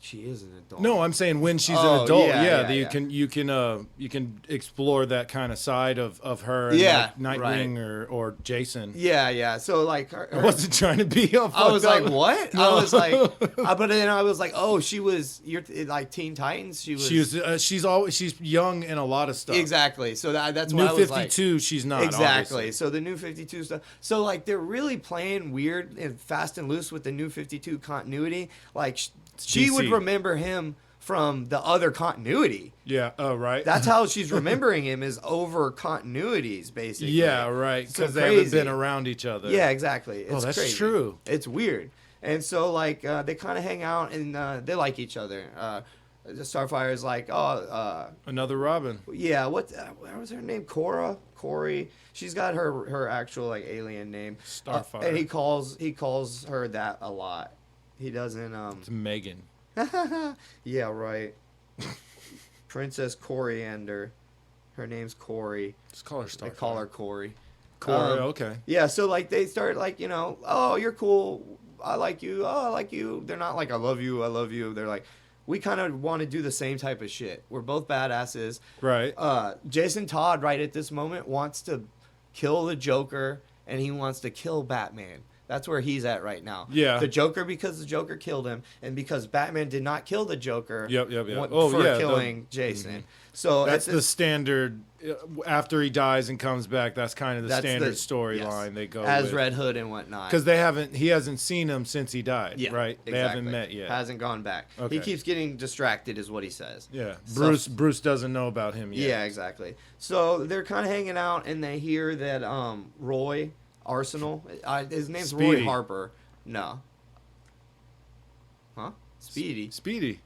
She is an adult. No, I'm saying when she's an adult, yeah. you can explore that kind of side of her, and like Nightwing or Jason. Yeah. So like, I wasn't trying to be. I was like, what? No. I was like, but then I was like, oh, you're like Teen Titans. She's young in a lot of stuff. Exactly. So that's why New I was 52. Like, she's not exactly. Obviously. So the New 52 stuff. So like they're really playing weird and fast and loose with the New 52 continuity. Like she DC. would remember him from the other continuity. Yeah. Oh, right. That's how she's remembering him, is over continuities, basically. Yeah, right. Because So they haven't crazy. been around each other. Yeah, exactly. It's that's crazy. true. It's weird. And so, like, they kind of hang out, and they like each other. Starfire is like, Another Robin. yeah, what was her name? Corey. She's got her actual, like, alien name. Starfire. And he calls her that a lot. He doesn't, It's Megan. yeah, right. Princess Coriander. Her name's Corey. Just call her Starfire. They call her Corey. Corey. Okay. Yeah, so like they start like, oh, you're cool. I like you. Oh, I like you. They're not like, I love you. I love you. They're like, we kind of want to do the same type of shit. We're both badasses. Right. Jason Todd right at this moment wants to kill the Joker, and he wants to kill Batman. That's where he's at right now. Yeah. The Joker, because the Joker killed him, and because Batman did not kill the Joker. Yep. For killing Jason. Mm-hmm. So that's the standard. After he dies and comes back, that's kind of the standard storyline they go as with. Red Hood and whatnot. Because he hasn't seen him since he died. Yeah, right. They haven't met yet. Hasn't gone back. Okay. He keeps getting distracted, is what he says. Yeah. So- Bruce doesn't know about him yet. Yeah, exactly. So they're kind of hanging out, and they hear that Roy Arsenal. His name's Speedy. Roy Harper. No. Huh? Speedy. Speedy.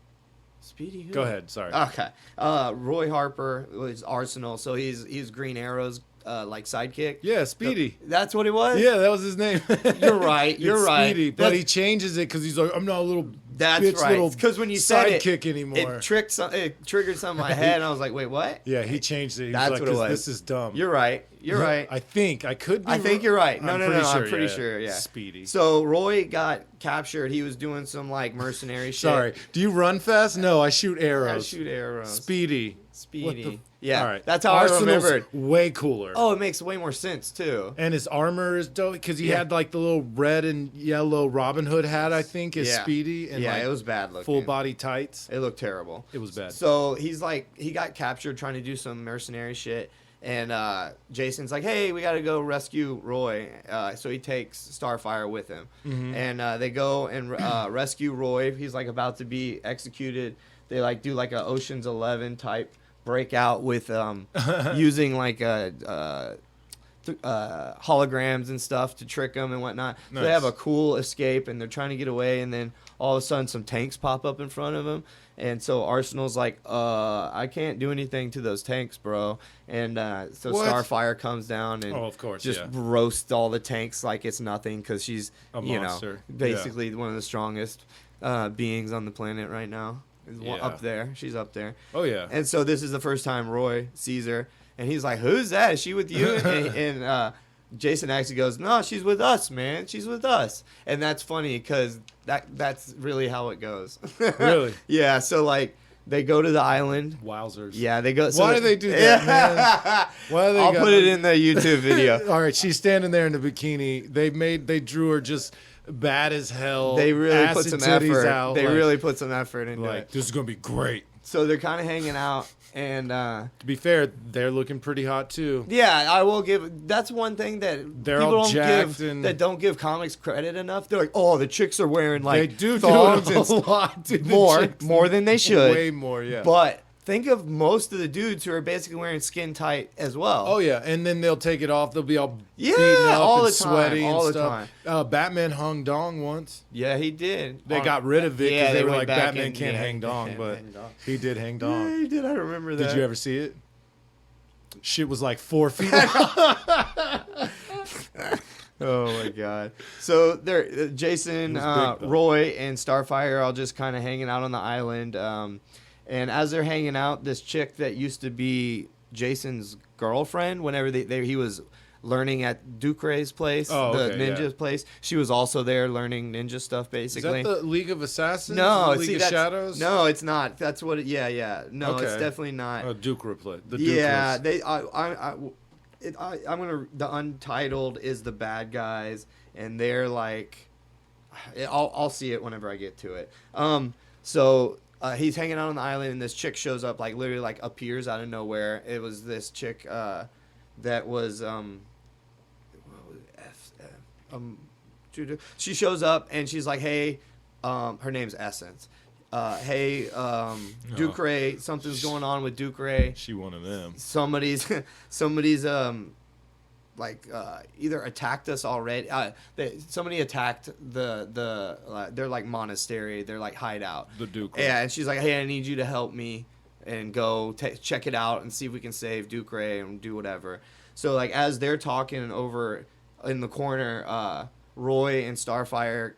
Who? Go ahead. Sorry. Okay. Roy Harper was Arsenal, so he's Green Arrow's like sidekick. Yeah, Speedy. That's what it was? Yeah, that was his name. You're right. You're It's right. Speedy, but he changes it because he's like, I'm not a little That's bitch, right. little Because when you said sidekick anymore. it triggered something in my head, and I was like, wait, what? Yeah, he changed it. He That's was like, what it 'cause was. This is dumb. You're right. You're right. I think I could be. I think you're right. No, I'm pretty sure. Yeah. Speedy. So Roy got captured. He was doing some like mercenary shit. Sorry. Do you run fast? No, I shoot arrows. I shoot arrows. Speedy. Speedy. Yeah. All right. That's how Arsenal's I remembered. way cooler. Oh, it makes way more sense too. And his armor is dope because he Yeah. had like the little red and yellow Robin Hood hat. I think is Yeah. Speedy. And Yeah, like it was bad looking. full body tights. It looked terrible. It was bad. So he's like, he got captured trying to do some mercenary shit. And Jason's like, hey, we got to go rescue Roy. So he takes Starfire with him. Mm-hmm. And they go and rescue Roy. He's like about to be executed. They like do like a Ocean's 11 type breakout with using like holograms and stuff to trick them and whatnot. Nice. So they have a cool escape, and they're trying to get away, and then all of a sudden some tanks pop up in front of them. And so Arsenal's like, I can't do anything to those tanks, bro. And so What? Starfire comes down and Oh, of course, just yeah. roasts all the tanks like it's nothing, because she's, A monster. basically one of the strongest beings on the planet right now. Yeah. Up there. She's up there. Oh yeah. And so this is the first time Roy sees her, and he's like, "Who's that? Is she with you?" and Jason actually goes, "No, she's with us, man. She's with us." And that's funny because that's really how it goes. Really? Yeah. So like they go to the island. Wowzers. Yeah, they go. Why do they do that, man? Why do they I'll got- put it in the YouTube video. All right, she's standing there in the bikini. They drew her just bad as hell. They really put acid some titties effort. out, They like- really put some effort into like it. this is gonna be great. So they're kind of hanging out, and To be fair, they're looking pretty hot too. yeah, I will give. That's one thing that They're people all don't jacked give and- that don't give comics credit enough. They're like, oh, the chicks are wearing like They do thongs do and a lot. Dude, the more chicks- than they should. Way more, yeah. But think of most of the dudes who are basically wearing skin tight as well. Oh yeah, and then they'll take it off. They'll be all Yeah, beaten up all and the time, sweaty all and the stuff. Batman hung dong once. Yeah, he did. They got rid of it because Yeah, they were went like, back Batman and- can't yeah, hang dong, can't but hang dong. he did hang Yeah, dong. he did. I remember that. Did you ever see it? Shit was like 4 feet long. Oh my god! So there, Jason, It was big, though. Roy, and Starfire are all just kind of hanging out on the island. And as they're hanging out, this chick that used to be Jason's girlfriend, whenever he was learning at Ducre's place, Oh, the okay, ninja's yeah. place, she was also there learning ninja stuff, Is basically. that the League of Assassins? No, the League see, of that's, Shadows. no, it's not. That's what. Yeah. No, it's Okay. definitely not. Oh, Duke replay. The Duke Yeah, was- I'm gonna. The Untitled is the bad guys, and they're like, I'll see it whenever I get to it. So he's hanging out on the island, and this chick shows up, like literally, like appears out of nowhere. It was this chick that was she shows up and she's like, hey, her name's Essence. Hey, Ducre, something's going on with Ducre. She one of them. Somebody's either attacked us already. Somebody attacked their like monastery, their like hideout. The Duke. Yeah, and she's like, hey, I need you to help me and go check it out and see if we can save Ducre and do whatever. So like as they're talking over in the corner, Roy and Starfire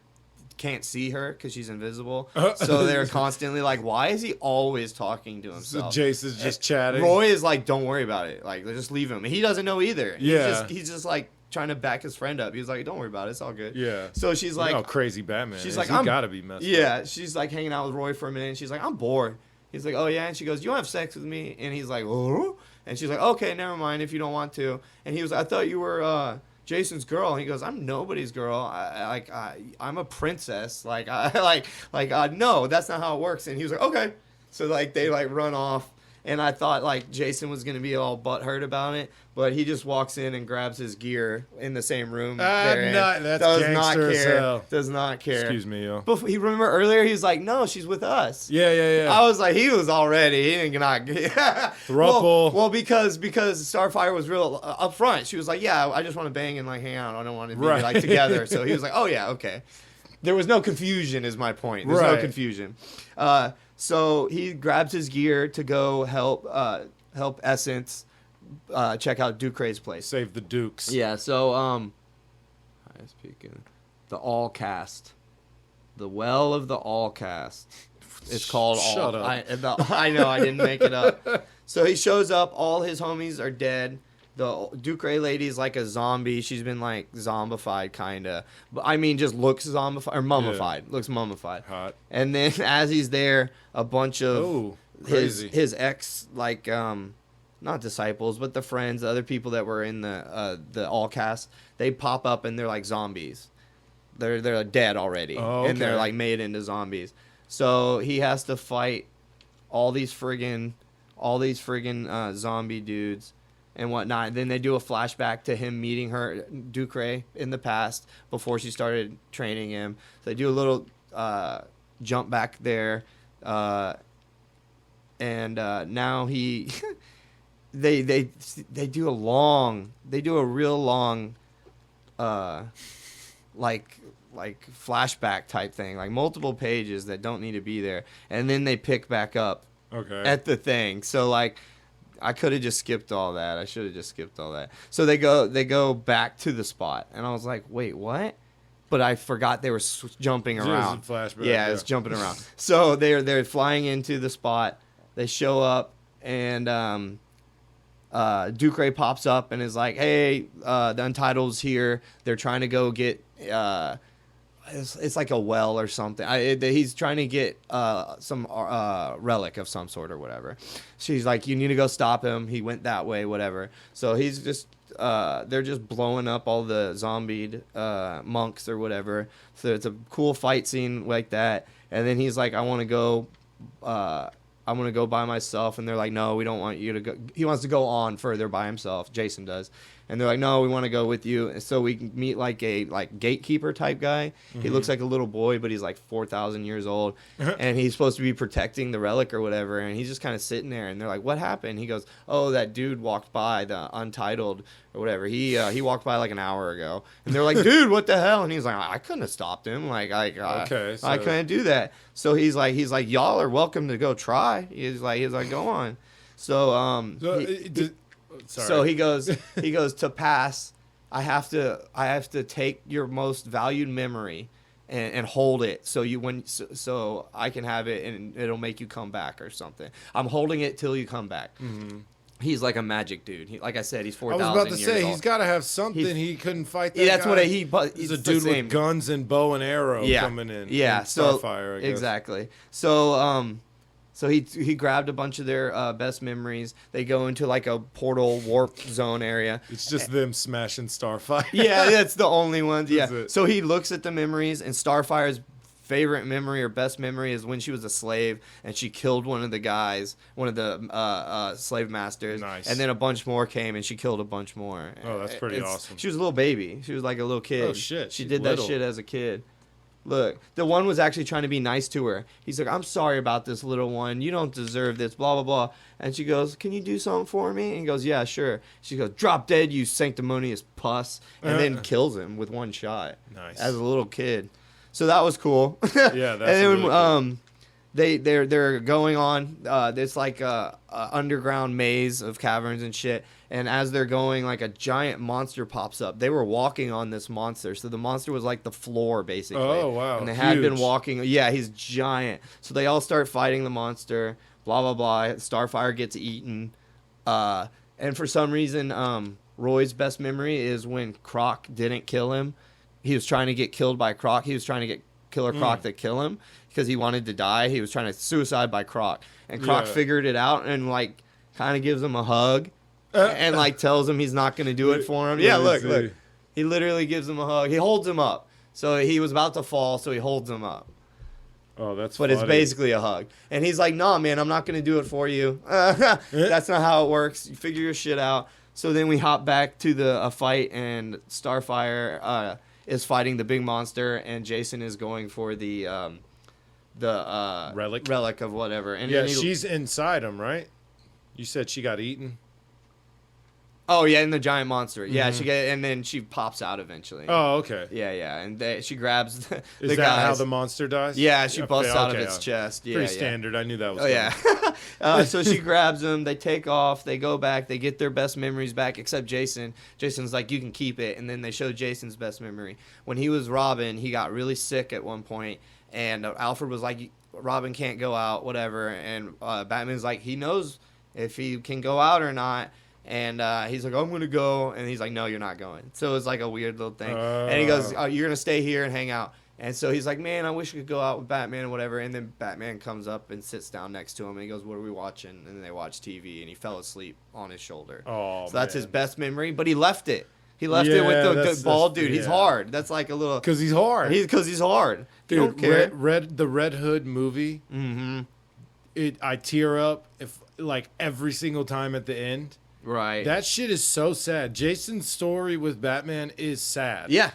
can't see her because she's invisible. So they're constantly like, why is he always talking to So himself? Jace is just chatting. Roy is like, don't worry about it. Like, just leave him. And he doesn't know either. Yeah. He's just like trying to back his friend up. He's like, don't worry about it. It's all good. Yeah. So she's You like, know how crazy Batman she's is. like, He I'm- gotta be messed up. yeah. She's like hanging out with Roy for a minute. And she's like, I'm bored. He's like, oh, yeah. And she goes, you want to have sex with me? And he's like, oh. And she's like, okay, never mind if you don't want to. And he was like, I thought you were Jason's girl. And he goes, I'm nobody's girl. I'm a princess. No, that's not how it works. And he was like, okay. So like they like run off. And I thought like Jason was gonna be all butthurt about it, but he just walks in and grabs his gear in the same room. they're in. That's Does not gangster as care. hell. Does not care. Excuse me, yo. But he remember earlier he was like, no, she's with us. Yeah. I was like, he was already. He didn't not. Thruple. Well, because Starfire was real upfront. She was like, yeah, I just want to bang and like hang out. I don't want to be Right. like together. So he was like, oh yeah, okay. There was no confusion, is my point. There's no Right. confusion. So he grabs his gear to go help Essence check out Ducre's place. Save the Dukes. Yeah. So the All Cast, the Well of the All Cast. It's called Shut All. up. I know. I didn't make it up. So he shows up. All his homies are dead. The Ducre lady's like a zombie. She's been like zombified, kinda. But I mean, just looks zombified or mummified. Yeah. Looks mummified. Hot. And then as he's there, a bunch of Oh, his crazy. his ex not disciples, but the friends, the other people that were in the all cast, they pop up and they're like zombies. They're dead already, Oh, and they're okay. like made into zombies. So he has to fight all these friggin' zombie dudes and whatnot. Then they do a flashback to him meeting her, Ducre, in the past before she started training him. So they do a little jump back there, and now he, they do a real long, like flashback type thing, like multiple pages that don't need to be there, and then they pick back up Okay. at the thing. So like I could have just skipped all that. I should have just skipped all that. So they go back to the spot, and I was like, wait, what? But I forgot they were jumping Just around. a flashback, Yeah, yeah. it's jumping around. So they're flying into the spot. They show up, and Ducre pops up and is like, hey, the Untitled's here. They're trying to go get it's like a well or something. He's trying to get some relic of some sort or whatever. She's like, you need to go stop him. He went that way, whatever. So he's just they're just blowing up all the zombied monks or whatever. So it's a cool fight scene like that. And then he's like, I want to go I'm gonna go by myself, and they're like, no, we don't want you to go. He wants to go on further by himself. Jason does, and they're like, no, we want to go with you. And so we meet like a gatekeeper type guy. He looks like a little boy, but he's like 4,000 years old, and he's supposed to be protecting the relic or whatever. And he's just kind of sitting there, and they're like, what happened? He goes, oh, that dude walked by, the Untitled or whatever. He walked by like an hour ago, and they're like, dude, what the hell? And he's like, I couldn't have stopped him. Like I couldn't do that. So he's like, y'all are welcome to go try. He's like, go on. So so he goes to pass. I have to take your most valued memory and hold it so I can have it and it'll make you come back or something. I'm holding it till you come back. Mm-hmm. He's like a magic dude. Like I said, he's 4,000 years old. I was about to say, he's got to have something. He couldn't fight that that's guy. He's a dude with guns and bow and arrow coming in. Yeah, Starfire, I guess. Exactly. So he grabbed a bunch of their best memories. They go into like a portal warp zone area. It's just them smashing Starfire. Yeah, that's the only ones. Yeah. So he looks at the memories, and Starfire's favorite memory or best memory is when she was a slave and she killed one of the guys, one of the slave masters. Nice. And then a bunch more came and she killed a bunch more. Oh, that's pretty awesome. She was a little baby. She was like a little kid. Oh, shit. She did that shit as a kid. Look, the one was actually trying to be nice to her. He's like, I'm sorry about this little one. You don't deserve this, blah, blah, blah. And she goes, can you do something for me? And he goes, yeah, sure. She goes, drop dead, you sanctimonious puss. And then kills him with one shot. Nice. As a little kid. So that was cool. Yeah, that's and then really cool. They're going on. There's like a underground maze of caverns and shit. And as they're going, like a giant monster pops up. They were walking on this monster, so the monster was like the floor basically. Oh wow! And they had been walking. Yeah, he's giant. So they all start fighting the monster. Blah blah blah. Starfire gets eaten. And for some reason, Roy's best memory is when Croc didn't kill him. He was trying to get killed by Croc. He was trying to get Killer Croc to kill him because he wanted to die. He was trying to suicide by Croc. And Croc figured it out and, like, kind of gives him a hug and, like, tells him he's not going to do it for him. Yeah, look. He literally gives him a hug. He holds him up. So he was about to fall, so he holds him up. Oh, that's But funny. it's basically a hug. And he's like, nah, man, I'm not going to do it for you. That's not how it works. You figure your shit out. So then we hop back to a fight, and Starfire is fighting the big monster, and Jason is going for the relic of whatever. And yeah, she's inside him, right? You said she got eaten. Oh yeah, in the giant monster. Yeah, and then she pops out eventually. Oh okay. Yeah, and she grabs the Is that guys. how the monster dies? Yeah, she busts out of its chest. Yeah, pretty standard. I knew that was. Oh yeah. So she grabs them. They take off. They go back. They get their best memories back, except Jason. Jason's like, you can keep it. And then they show Jason's best memory. When he was Robin, he got really sick at one point, and Alfred was like, Robin can't go out, whatever. And Batman's like, he knows if he can go out or not. And he's like, I'm going to go. And he's like, no, you're not going. So it's like a weird little thing. And he goes, oh, you're going to stay here and hang out. And so he's like, man, I wish I could go out with Batman or whatever. And then Batman comes up and sits down next to him. And he goes, what are we watching? And then they watch TV. And he fell asleep on his shoulder. Oh, so that's his best memory. But he left it. He left it with the bald dude. He's hard. That's like a little... Because he's hard. Because he's hard. Dude, don't care. The Red Hood movie, I tear up every single time at the end. Right. That shit is so sad. Jason's story with Batman is sad. Yeah.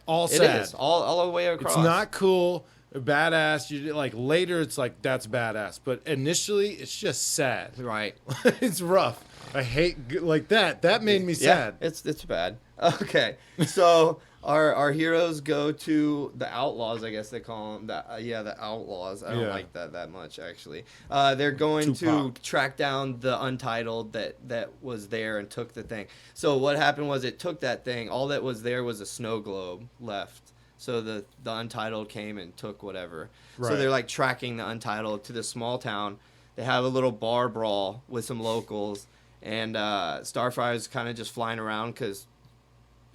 All sad. It is. All the way across. It's not cool or badass. You later it's like that's badass, but initially it's just sad. Right. It's rough. I hate that. That made me sad. It's bad. Okay. So our heroes go to the Outlaws, I guess they call them. The Outlaws. I don't like that much, actually. They're going to track down the Untitled that was there and took the thing. So what happened was it took that thing. All that was there was a snow globe left. So the Untitled came and took whatever. Right. So they're tracking the Untitled to the small town. They have a little bar brawl with some locals. And Starfire's kind of just flying around because...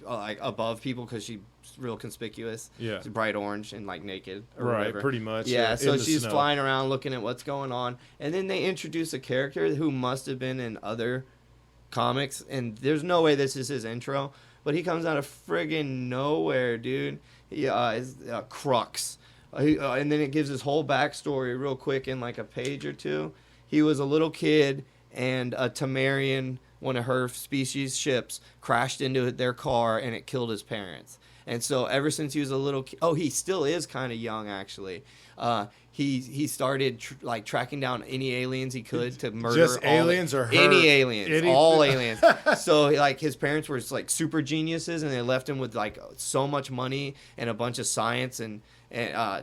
above people because she's real conspicuous. Yeah. She's bright orange and naked or right, whatever. Pretty much. Yeah, so she's flying around looking at what's going on. And then they introduce a character who must have been in other comics. And there's no way this is his intro. But he comes out of friggin' nowhere, dude. He is Crux. And then it gives his whole backstory real quick in a page or two. he was a little kid, and a Tamarian, one of her species ships, crashed into their car, and it killed his parents. And so ever since he was a little kid, he still is kind of young, actually. He started tracking down any aliens he could to murder. Just aliens or her? Any aliens, all aliens. So like his parents were like super geniuses, and they left him with like so much money and a bunch of science and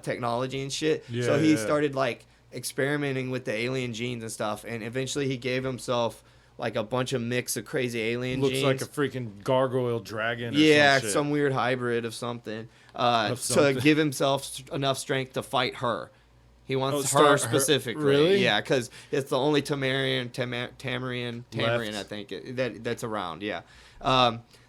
technology and shit. Yeah, so he started like experimenting with the alien genes and stuff, and eventually he gave himself like a bunch of mix of crazy alien Looks genes. like a freaking gargoyle dragon. Or yeah, some shit. some weird hybrid of something. To give himself enough strength to fight her. He wants her specifically. Really? Yeah, because it's the only Tamarian, Left. I think, that's around. Yeah.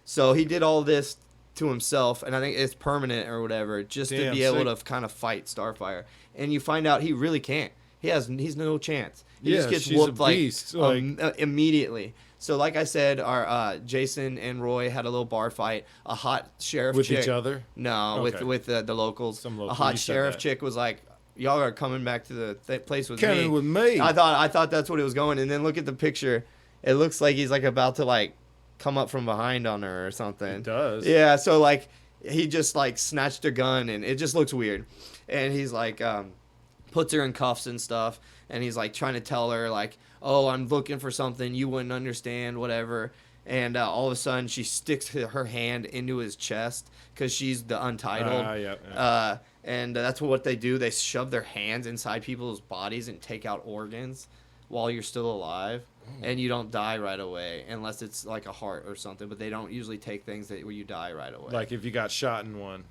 So he did all this to himself, and I think it's permanent or whatever, just to be able to kind of fight Starfire. And you find out he really can't. He's no chance. He just gets she's whooped a beast. Immediately. So like I said, our Jason and Roy had a little bar fight. A hot sheriff with chick, each other. No, Okay. with the locals. Some local. A hot You said sheriff that. chick was like, "Y'all are coming back to the place with Coming me." with me. I thought that's what it was going. And then look at the picture. It looks like he's like about to like come up from behind on her or something. It does. Yeah. So like he just like snatched a gun, and it just looks weird. And he's like puts her in cuffs and stuff, and he's like trying to tell her like, "Oh, I'm looking for something you wouldn't understand, whatever." And all of a sudden, she sticks her hand into his chest because she's the Untitled. Yeah. And that's what they do. They shove their hands inside people's bodies and take out organs while you're still alive. And you don't die right away unless it's like a heart or something. But they don't usually take things where you die right away. Like if you got shot in one,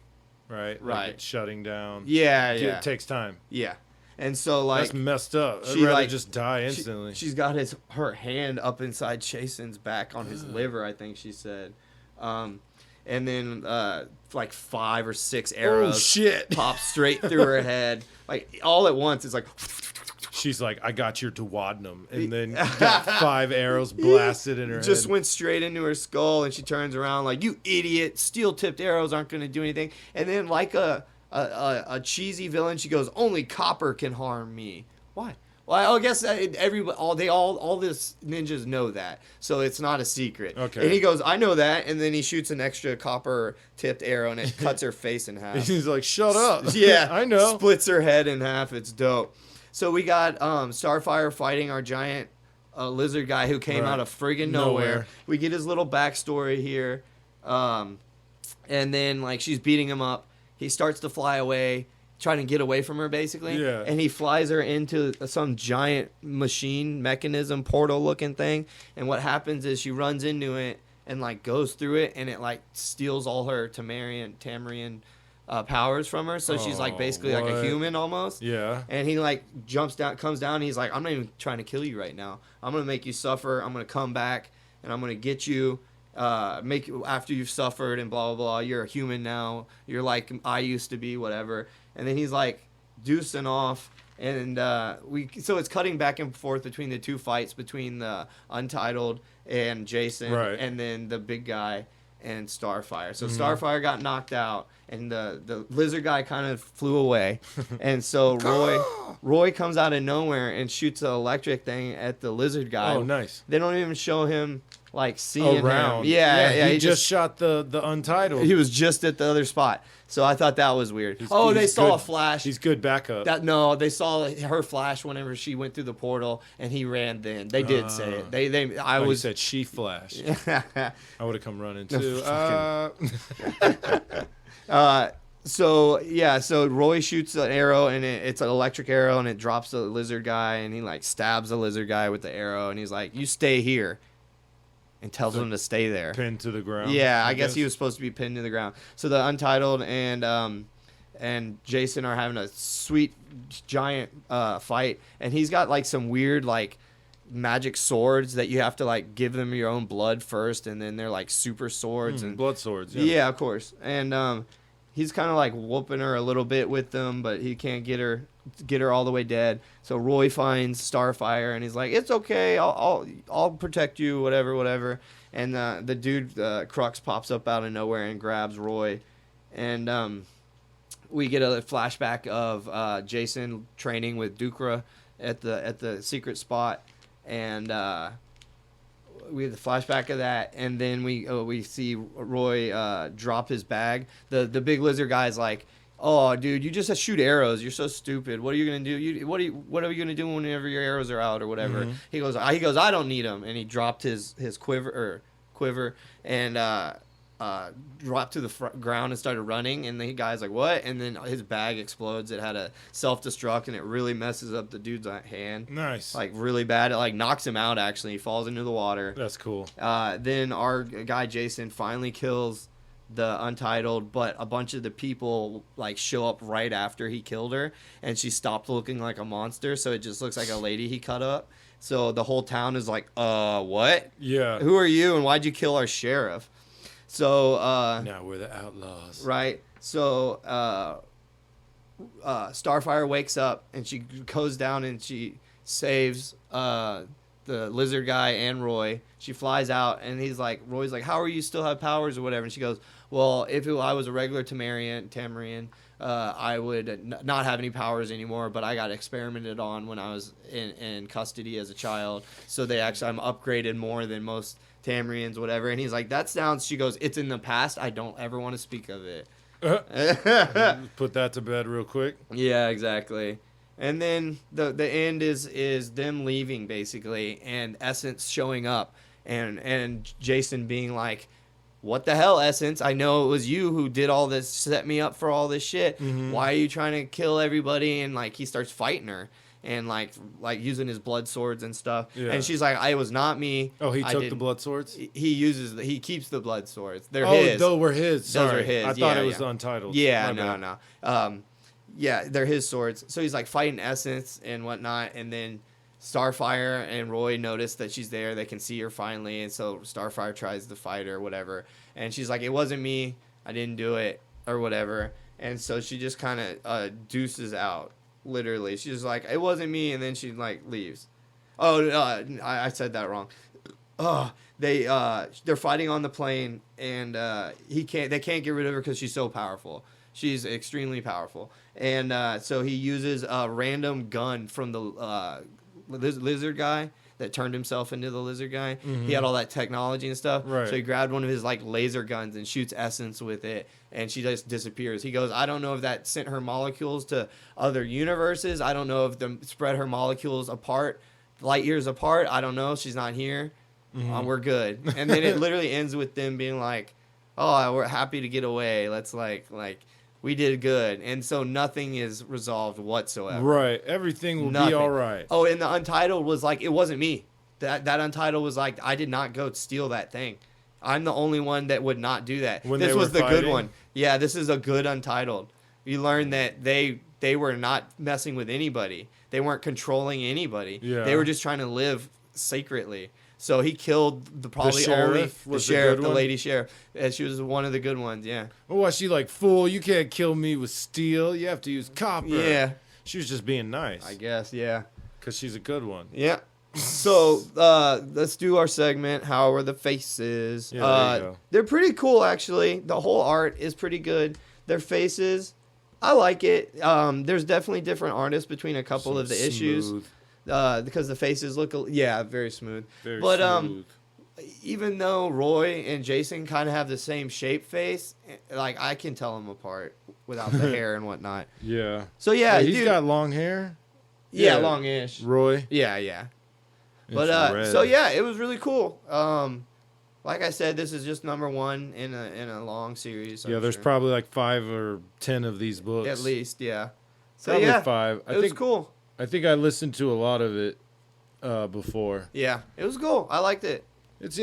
right? Right. Like it's shutting down. Yeah. It takes time. Yeah. And so like That's messed up. I'd she, rather like, just die instantly. she's got her hand up inside Jason's back on his liver, I think she said. And then like 5 or 6 arrows pop straight through her head. Like all at once. It's like She's like, I got your duodenum, and then got 5 arrows blasted in her head. Just went straight into her skull, and she turns around like, "You idiot! Steel-tipped arrows aren't going to do anything." And then like a cheesy villain, she goes, "Only copper can harm me." Why? Well, I guess all this ninjas know that, so it's not a secret. Okay. And he goes, "I know that," and then he shoots an extra copper-tipped arrow, and it cuts her face in half. He's like, shut up. Yeah, I know. Splits her head in half. It's dope. So we got Starfire fighting our giant lizard guy who came out of friggin' nowhere. We get his little backstory here, and then like she's beating him up. He starts to fly away, trying to get away from her, basically. Yeah. And he flies her into some giant mechanism, portal-looking thing. And what happens is she runs into it and, like, goes through it, and it, like, steals all her Tamarian powers from her. So she's, like, basically like a human almost. Yeah. And he, like, comes down, and he's like, "I'm not even trying to kill you right now. I'm going to make you suffer. I'm going to come back, and I'm going to get you. Make you after you've suffered and blah blah blah. You're a human now. You're like I used to be, whatever." And then he's like deucing off, and so it's cutting back and forth between the two fights between the Untitled and Jason, right, and then the big guy and Starfire. So Starfire got knocked out, and the lizard guy kind of flew away, and so Roy comes out of nowhere and shoots an electric thing at the lizard guy. Oh, nice. They don't even show him like seeing around. him. Yeah. He just shot the Untitled. He was just at the other spot. So I thought that was weird. They saw a flash. He's good backup. They saw her flash whenever she went through the portal, and he ran. Then they did say it. He said she flashed. I would have come running too. So Roy shoots an arrow, and it's an electric arrow, and it drops the lizard guy, and he like stabs the lizard guy with the arrow, and he's like, "You stay here." And tells him to stay there. Pinned to the ground. Yeah, I guess he was supposed to be pinned to the ground. So the Untitled and Jason are having a sweet giant fight, and he's got like some weird like magic swords that you have to like give them your own blood first, and then they're like super swords and blood swords. Yeah, of course. And he's kind of like whooping her a little bit with them, but he can't get her all the way dead. So Roy finds Starfire, and he's like, "It's okay, I'll protect you, whatever." And the dude Crux pops up out of nowhere and grabs Roy, and we get a flashback of Jason training with Dukra at the secret spot, and we have the flashback of that, and then we see Roy drop his bag. The big lizard guy's like, "Oh, dude, you just shoot arrows. You're so stupid. What are you gonna do? What are you gonna do whenever your arrows are out or whatever?" He goes, "I don't need them," and he dropped his quiver and dropped to the ground and started running, and the guy's like, "What?" And then his bag explodes. It had a self-destruct, and it really messes up the dude's hand. Nice. Like, really bad. It, like, knocks him out, actually. He falls into the water. That's cool. Then our guy, Jason, finally kills the Untitled, but a bunch of the people, like, show up right after he killed her, and she stopped looking like a monster, so it just looks like a lady he cut up. So the whole town is like, what? Yeah. Who are you, and why'd you kill our sheriff? So now we're the Outlaws. Right. So Starfire wakes up and she goes down and she saves the lizard guy and Roy. She flies out and Roy's like, "How are you still have powers or whatever?" And she goes, "Well, if I was a regular Tamarian, I would not have any powers anymore, but I got experimented on when I was in custody as a child. So I'm upgraded more than most Tamarians, whatever." And he's like, "That sounds," she goes, "it's in the past. I don't ever want to speak of it." Put that to bed real quick. Yeah, exactly. And then the end is them leaving, basically, and Essence showing up and Jason being like, "What the hell, Essence? I know it was you who did all this, set me up for all this shit. Why are you trying to kill everybody?" And, like, he starts fighting her and, like using his blood swords and stuff. Yeah. And she's like, "It was not me." Oh, he took the blood swords? He keeps the blood swords. They're his. Oh, those were his. Sorry. Those are his. I thought it was Untitled. Yeah, no. Yeah, they're his swords. So he's, like, fighting Essence and whatnot, and then Starfire and Roy notice that she's there. They can see her finally, and so Starfire tries to fight her or whatever. And she's like, "It wasn't me. I didn't do it," or whatever. And so she just kind of deuces out, literally. She's like, "It wasn't me," and then she, like, leaves. Oh, I said that wrong. They're fighting on the plane, and they can't get rid of her because she's so powerful. She's extremely powerful. And so he uses a random gun from the lizard guy that turned himself into the lizard guy. He had all that technology and stuff. Right. So he grabbed one of his, like, laser guns and shoots Essence with it, and she just disappears. He goes, "I don't know if that sent her molecules to other universes. I don't know if them spread her molecules apart, light years apart. I don't know. She's not here. We're good." And then it literally ends with them being like, "Oh, we're happy to get away. Let's like we did good." And so nothing is resolved whatsoever. Right. Everything will be all right. Oh, and the Untitled was like, "It wasn't me." That Untitled was like, "I did not go steal that thing. I'm the only one that would not do that." This was the good one. Yeah, this is a good Untitled. You learn that they were not messing with anybody. They weren't controlling anybody. Yeah. They were just trying to live secretly. So he killed the lady sheriff. And she was one of the good ones, yeah. Oh, was she like, "Fool, you can't kill me with steel. You have to use copper." Yeah. She was just being nice. I guess, yeah. Because she's a good one. Yeah. So let's do our segment. How are the faces? Yeah, there you go. They're pretty cool, actually. The whole art is pretty good. Their faces, I like it. There's definitely different artists between a couple of the issues. Because the faces look, very smooth. Very but smooth. Even though Roy and Jason kind of have the same shape face, like, I can tell them apart without the hair and whatnot. Yeah. So yeah, he's got long hair. Yeah, longish. Roy. Yeah. But so yeah, it was really cool. Like I said, this is just number one in a long series. Yeah, there's probably like 5 or 10 of these books. At least, yeah. So probably yeah, 5. It was cool. I think I listened to a lot of it before. Yeah, it was cool. I liked it. It's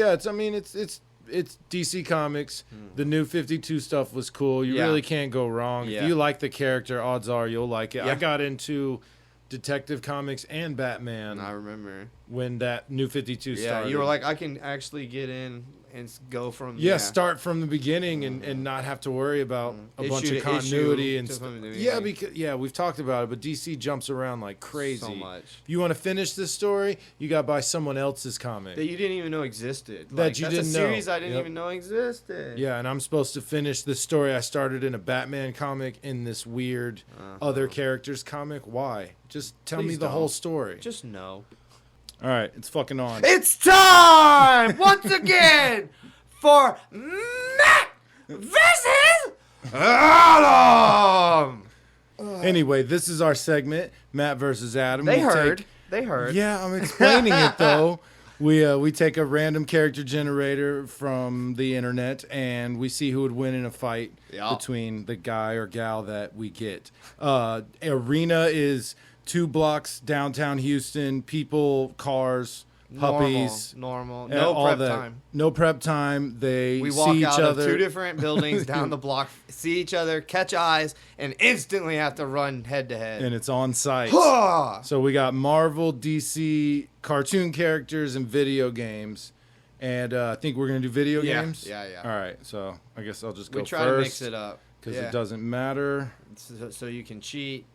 DC Comics. The new 52 stuff was cool. You really can't go wrong. Yeah. If you like the character, odds are you'll like it. Yeah. I got into Detective Comics and Batman. I remember when that new 52 started. Yeah, you were like, I can actually get in and go from start from the beginning and not have to worry about a bunch Issue of to continuity issue and to stuff. continuity. Yeah, because we've talked about it, but DC jumps around like crazy. So much. If you want to finish this story, you got to buy someone else's comic that you didn't even know existed. That you that's didn't a know. series I didn't Yep. even know existed. Yeah, and I'm supposed to finish this story I started in a Batman comic in this weird other characters comic. Why? Just tell me Please the don't. whole story. Just know. All right, it's fucking on. It's time once again for Matt versus Adam. Anyway, this is our segment, Matt versus Adam. They We'll heard. take- They heard. Yeah, I'm explaining it though. We take a random character generator from the internet and we see who would win in a fight between the guy or gal that we get. Arena is 2 blocks downtown Houston. People, cars, puppies, Normal. and No all prep that. time. No prep time. They We walk see out each other. of 2 different buildings down the block, see each other, catch eyes, and instantly have to run head to head. and it's on site. Ah! So we got Marvel, DC, cartoon characters, and video games. And I think we're going to do video games. Yeah. All right. So I guess I'll just go We first. try to mix it up. Because Yeah. it doesn't matter. So you can cheat.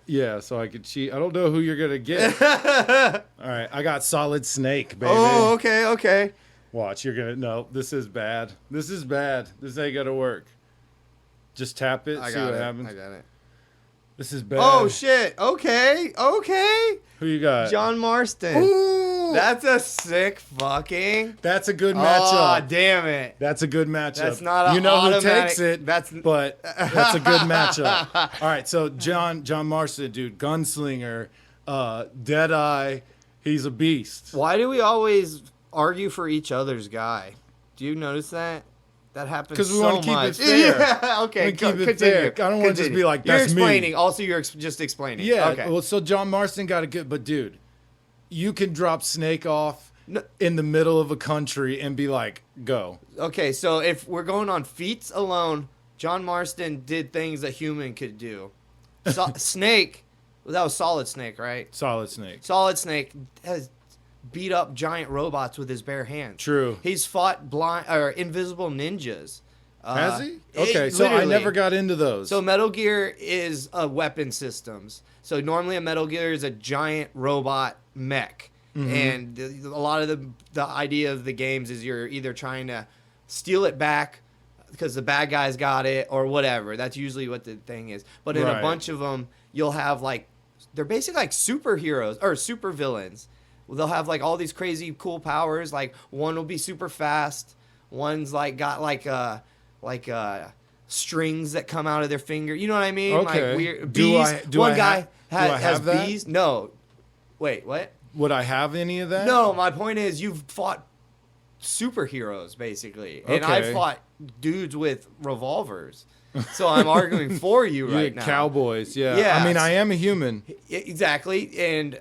Yeah, so I could cheat. I don't know who you're going to get. All right. I got Solid Snake, baby. Oh, okay. Watch. You're going to... No, this is bad. This is bad. This ain't going to work. Just tap it. I see got what it. happens. I got it. This is bad. Oh, shit. Okay. Who you got? John Marston. Ooh! That's a sick fucking... That's a good Oh, matchup. damn it. That's a good matchup. That's not a you know automatic- who takes it. that's- but that's a good matchup. All right, so John Marston, dude, gunslinger, Deadeye, he's a beast. Why do we always argue for each other's guy? Do you notice that? That happens 'Cause we so wanna keep it much. fair. Yeah, okay, We keep it continue. fair. I don't wanna just Continue. be like, you're "That's me." explaining. Also, you're just explaining. Yeah. Okay. Well, so John Marston got a good, but dude, you can drop Snake off No. in the middle of a country and be like, go. Okay, so if we're going on feats alone, John Marston did things a human could do. Snake, that was Solid Snake, right? Solid Snake. Solid Snake has beat up giant robots with his bare hands. True. He's fought blind or invisible ninjas. Has he? Okay, so I literally. never got into those. So Metal Gear is a weapon systems. So normally a Metal Gear is a giant robot mech. Mm-hmm. And a lot of the idea of the games is you're either trying to steal it back because the bad guys got it or whatever. That's usually what the thing is. But in Right. a bunch of them, you'll have like, they're basically like superheroes or super villains. They'll have like all these crazy cool powers. Like one will be super fast. One's like got like strings that come out of their finger. You know what I mean? Okay. Like weird Do bees. I- do One I guy ha- do I has have that? bees. No. Wait, what? Would I have any of that? No, my point is you've fought superheroes basically, and Okay. I've fought dudes with revolvers. So I'm arguing for you You're right now. cowboys, yeah. Yeah. I mean, I am a human. Exactly, and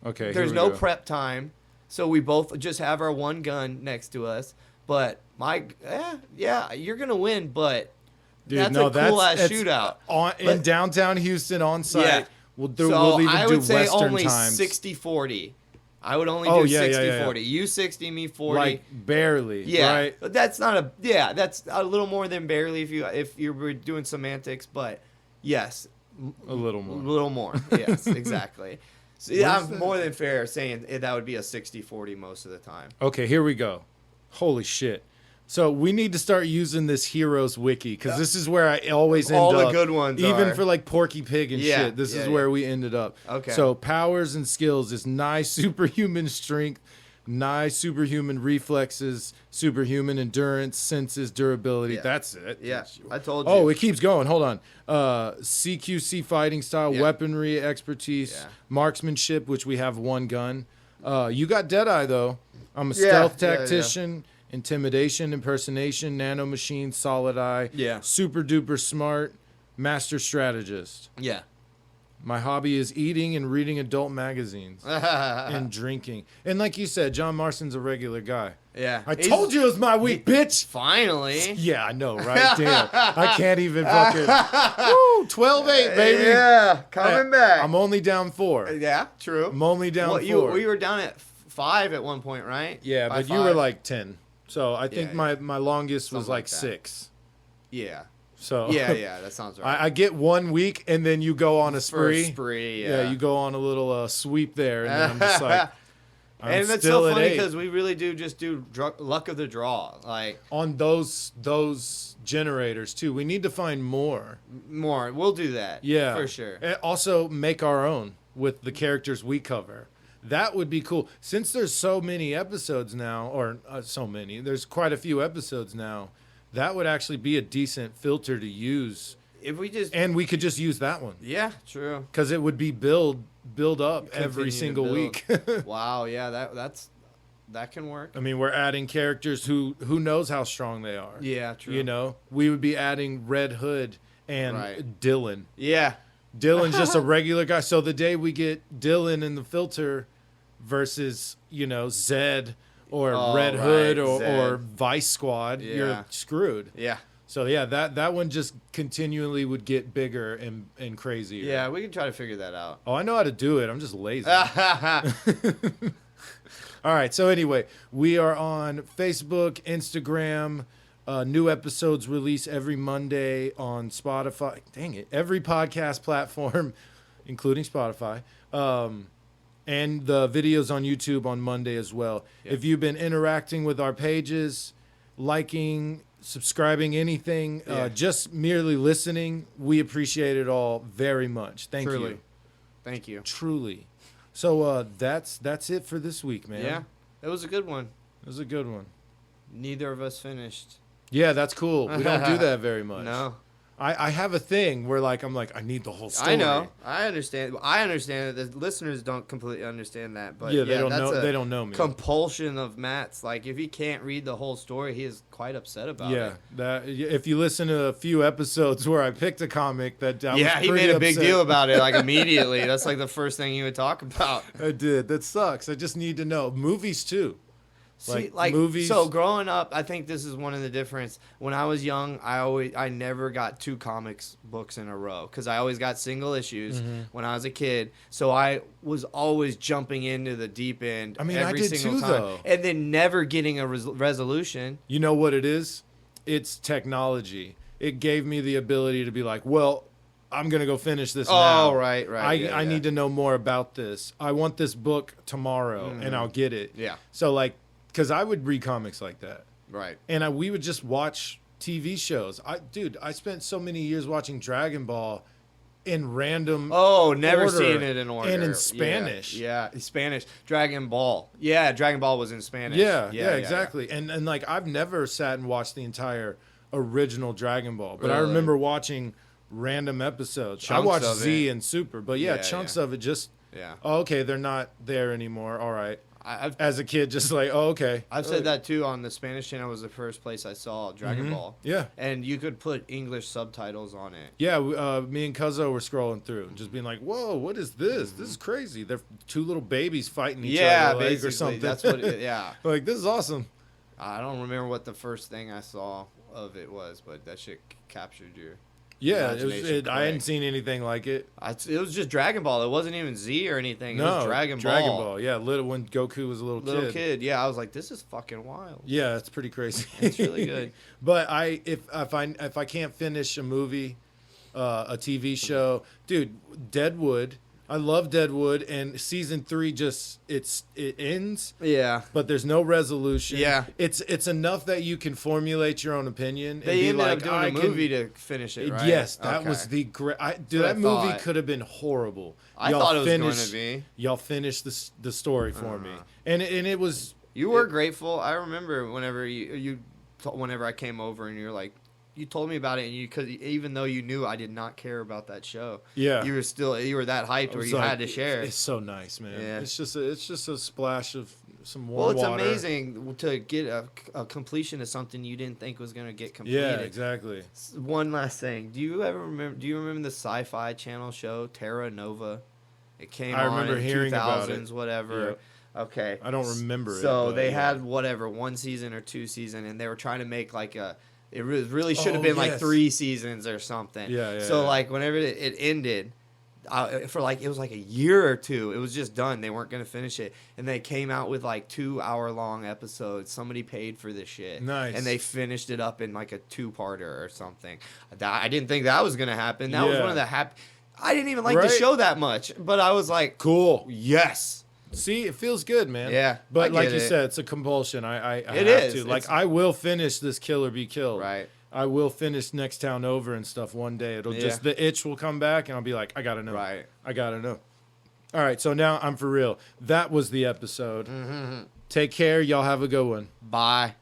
Okay. there's here we no go. prep time, so we both just have our one gun next to us. But you're gonna win, but Dude, that's no, a cool ass that's shootout. in But- downtown Houston on site. Yeah. We'll So even I do would say Western only times. 60-40. I would only Oh, do yeah, yeah, 60-40. yeah. You 60, me 40. Like barely, yeah, right? but that's not a that's a little more than barely if you were doing semantics, but yes, A little a more. little more. Yes, exactly. So yeah, I'm more than fair saying that would be a 60-40 most of the time. Okay, here we go. Holy shit. So we need to start using this Heroes Wiki because this is where I always end All up. the good ones Even are. for like Porky Pig and Yeah, shit. This yeah, is yeah. where we ended up. Okay. So powers and skills is nigh superhuman strength, nigh superhuman reflexes, superhuman endurance, senses, durability. Yeah. That's it. Yeah, I told you. Oh, it keeps going. Hold on. CQC fighting style, Yeah. weaponry expertise, Yeah. marksmanship, which we have one gun. You got Deadeye though. I'm a Yeah, stealth yeah, yeah. tactician, intimidation, impersonation, nanomachine, solid eye. Yeah. Super duper smart, master strategist. Yeah. My hobby is eating and reading adult magazines and drinking. And like you said, John Marston's a regular guy. Yeah. I told you it was my week, bitch. Finally. Yeah, I know, right? Damn. I can't even fucking. Woo, 12-8, baby. Yeah, coming back. I'm only down 4. Yeah, true. I'm only down Well, 4. we were down at 5 at one point, right? Yeah, By but you were 5. like 10. So I think Yeah, my longest was Something like like that. 6. Yeah. So Yeah, that sounds right. I get 1 week, and then you go on a For a spree. spree, Yeah, you go on a little sweep there, and then I'm just like, and it's still so at funny 8. because we really do just do luck of the draw. Like, On those generators too. We need to find more. more. We'll do that. Yeah, For sure. And also make our own with the characters we cover. That would be cool. Since there's so many episodes now, or so many, there's quite a few episodes now. That would actually be a decent filter to use, If we just. and we could just use that one Yeah, true. because it would be build up Continue every to single build. week. Wow, yeah, that can work. I mean, we're adding characters who knows how strong they are. Yeah, true. You know, we would be adding Red Hood and Right. Dylan. Yeah. Dylan's just a regular guy. So the day we get Dylan in the filter versus, Zed or Red right, Hood or Zed. Vice Squad, Yeah. you're screwed. Yeah. So yeah, that one just continually would get bigger and crazier. Yeah, we can try to figure that out. Oh, I know how to do it. I'm just lazy. All right. So anyway, we are on Facebook, Instagram. New episodes release every Monday on Spotify. Dang it. Every podcast platform, including Spotify. And the videos on YouTube on Monday as well. Yeah. If you've been interacting with our pages, liking, subscribing, anything, Yeah. just merely listening, we appreciate it all very much. Thank Truly. you. Thank you. Truly. So that's it for this week, man. Yeah, it was a good one. It was a good one. Neither of us finished. Yeah, that's cool. We don't do that very much. No. I have a thing where I'm like, I need the whole story. I know. I understand. I understand that the listeners don't completely understand that, but Yeah, they don't that's know. a They don't know me. compulsion of Matt's. Like, if he can't read the whole story, he is quite upset about Yeah, it. that if you listen to a few episodes where I picked a comic that I Yeah, was he pretty made a big upset. deal about it, like, immediately. That's like the first thing he would talk about. I did. That sucks. I just need to know. Movies too. See, Like, movies. So growing up, I think this is one of the difference. When I was young, I never got 2 comics books in a row because I always got single issues Mm-hmm. when I was a kid. So I was always jumping into the deep end. I mean, I every did single too, time, though. and then never getting a resolution. You know what it is? It's technology. It gave me the ability to be like, well, I'm gonna go finish this now. Oh, right. I need to know more about this. I want this book tomorrow, and I'll get it. Yeah. So because I would read comics like that, Right. and we would just watch TV shows. I spent so many years watching Dragon Ball in random. Oh, never order, seen it in order. and in Yeah, Spanish. Yeah, Spanish. Dragon Ball. Yeah, Dragon Ball was in Spanish. Yeah, yeah, exactly. And I've never sat and watched the entire original Dragon Ball, but I Really? remember watching random episodes. I Chunks watched of Z it. and Super, but yeah, Yeah, chunks yeah. of it just. Yeah. Oh, okay, they're not there anymore. All right. I've As a kid, just like, oh, okay. I've said that too on the Spanish channel. Was the first place I saw Dragon Ball. Yeah. And you could put English subtitles on it. Yeah, me and Cuzzo were scrolling through and just being like, whoa, what is this? This is crazy. They're 2 little babies fighting each Yeah, other basically. or something. That's what yeah. Like, this is awesome. I don't remember what the first thing I saw of it was, but that shit captured your Yeah, imagination I hadn't quick. seen anything like it. It was just Dragon Ball. It wasn't even Z or anything. It No, was Dragon Ball. Yeah, when Goku was a little Kid. Yeah, I was like, this is fucking wild. Yeah, it's pretty crazy. It's really good. But if I can't finish a movie, a TV show, dude, Deadwood. I love Deadwood, and season 3 it ends, Yeah. but there's no resolution. Yeah. it's enough that you can formulate your own opinion. They and be ended like, up doing I a can- movie to finish it, right? Yes, that Okay. was the great. Dude, what that I movie thought. could have been horrible. I thought it was going to be. Y'all finished the story for me, and it was. You were grateful. I remember whenever whenever I came over and you're like, you told me about it, and because even though you knew I did not care about that show, Yeah. you were that hyped I where was you like, had to share. It's so nice, man. Yeah. It's just a splash of some warm Well, it's water. amazing to get a completion of something you didn't think was going to get completed. Yeah, exactly. One last thing. Do you remember the Sci-Fi Channel show Terra Nova? It came I on remember in hearing 2000s, about it. whatever. Okay. I don't remember it. So but they yeah. had whatever 1 season or 2 season, and they were trying to make like a. It really should have Oh, been like yes. 3 seasons or something. Yeah, yeah, So yeah. like whenever it ended, for like it was like a year or two. It was just done. They weren't gonna finish it, and they came out with like 2-hour-long episodes. Somebody paid for this shit, Nice, and they finished it up in like a 2-parter or something. I didn't think that was gonna happen. That was one of the I didn't even like the show that much, but I was like, cool, yes. See, it feels good, man. Yeah, but like you said, it's a compulsion. I it have is. to. Like, I will finish this Kill or Be Killed. Right. I will finish Next Town Over and stuff one day. It'll just, the itch will come back and I'll be like, I gotta know. Right. I gotta know. All right, so now I'm for real. That was the episode. Take care. Y'all have a good one. Bye.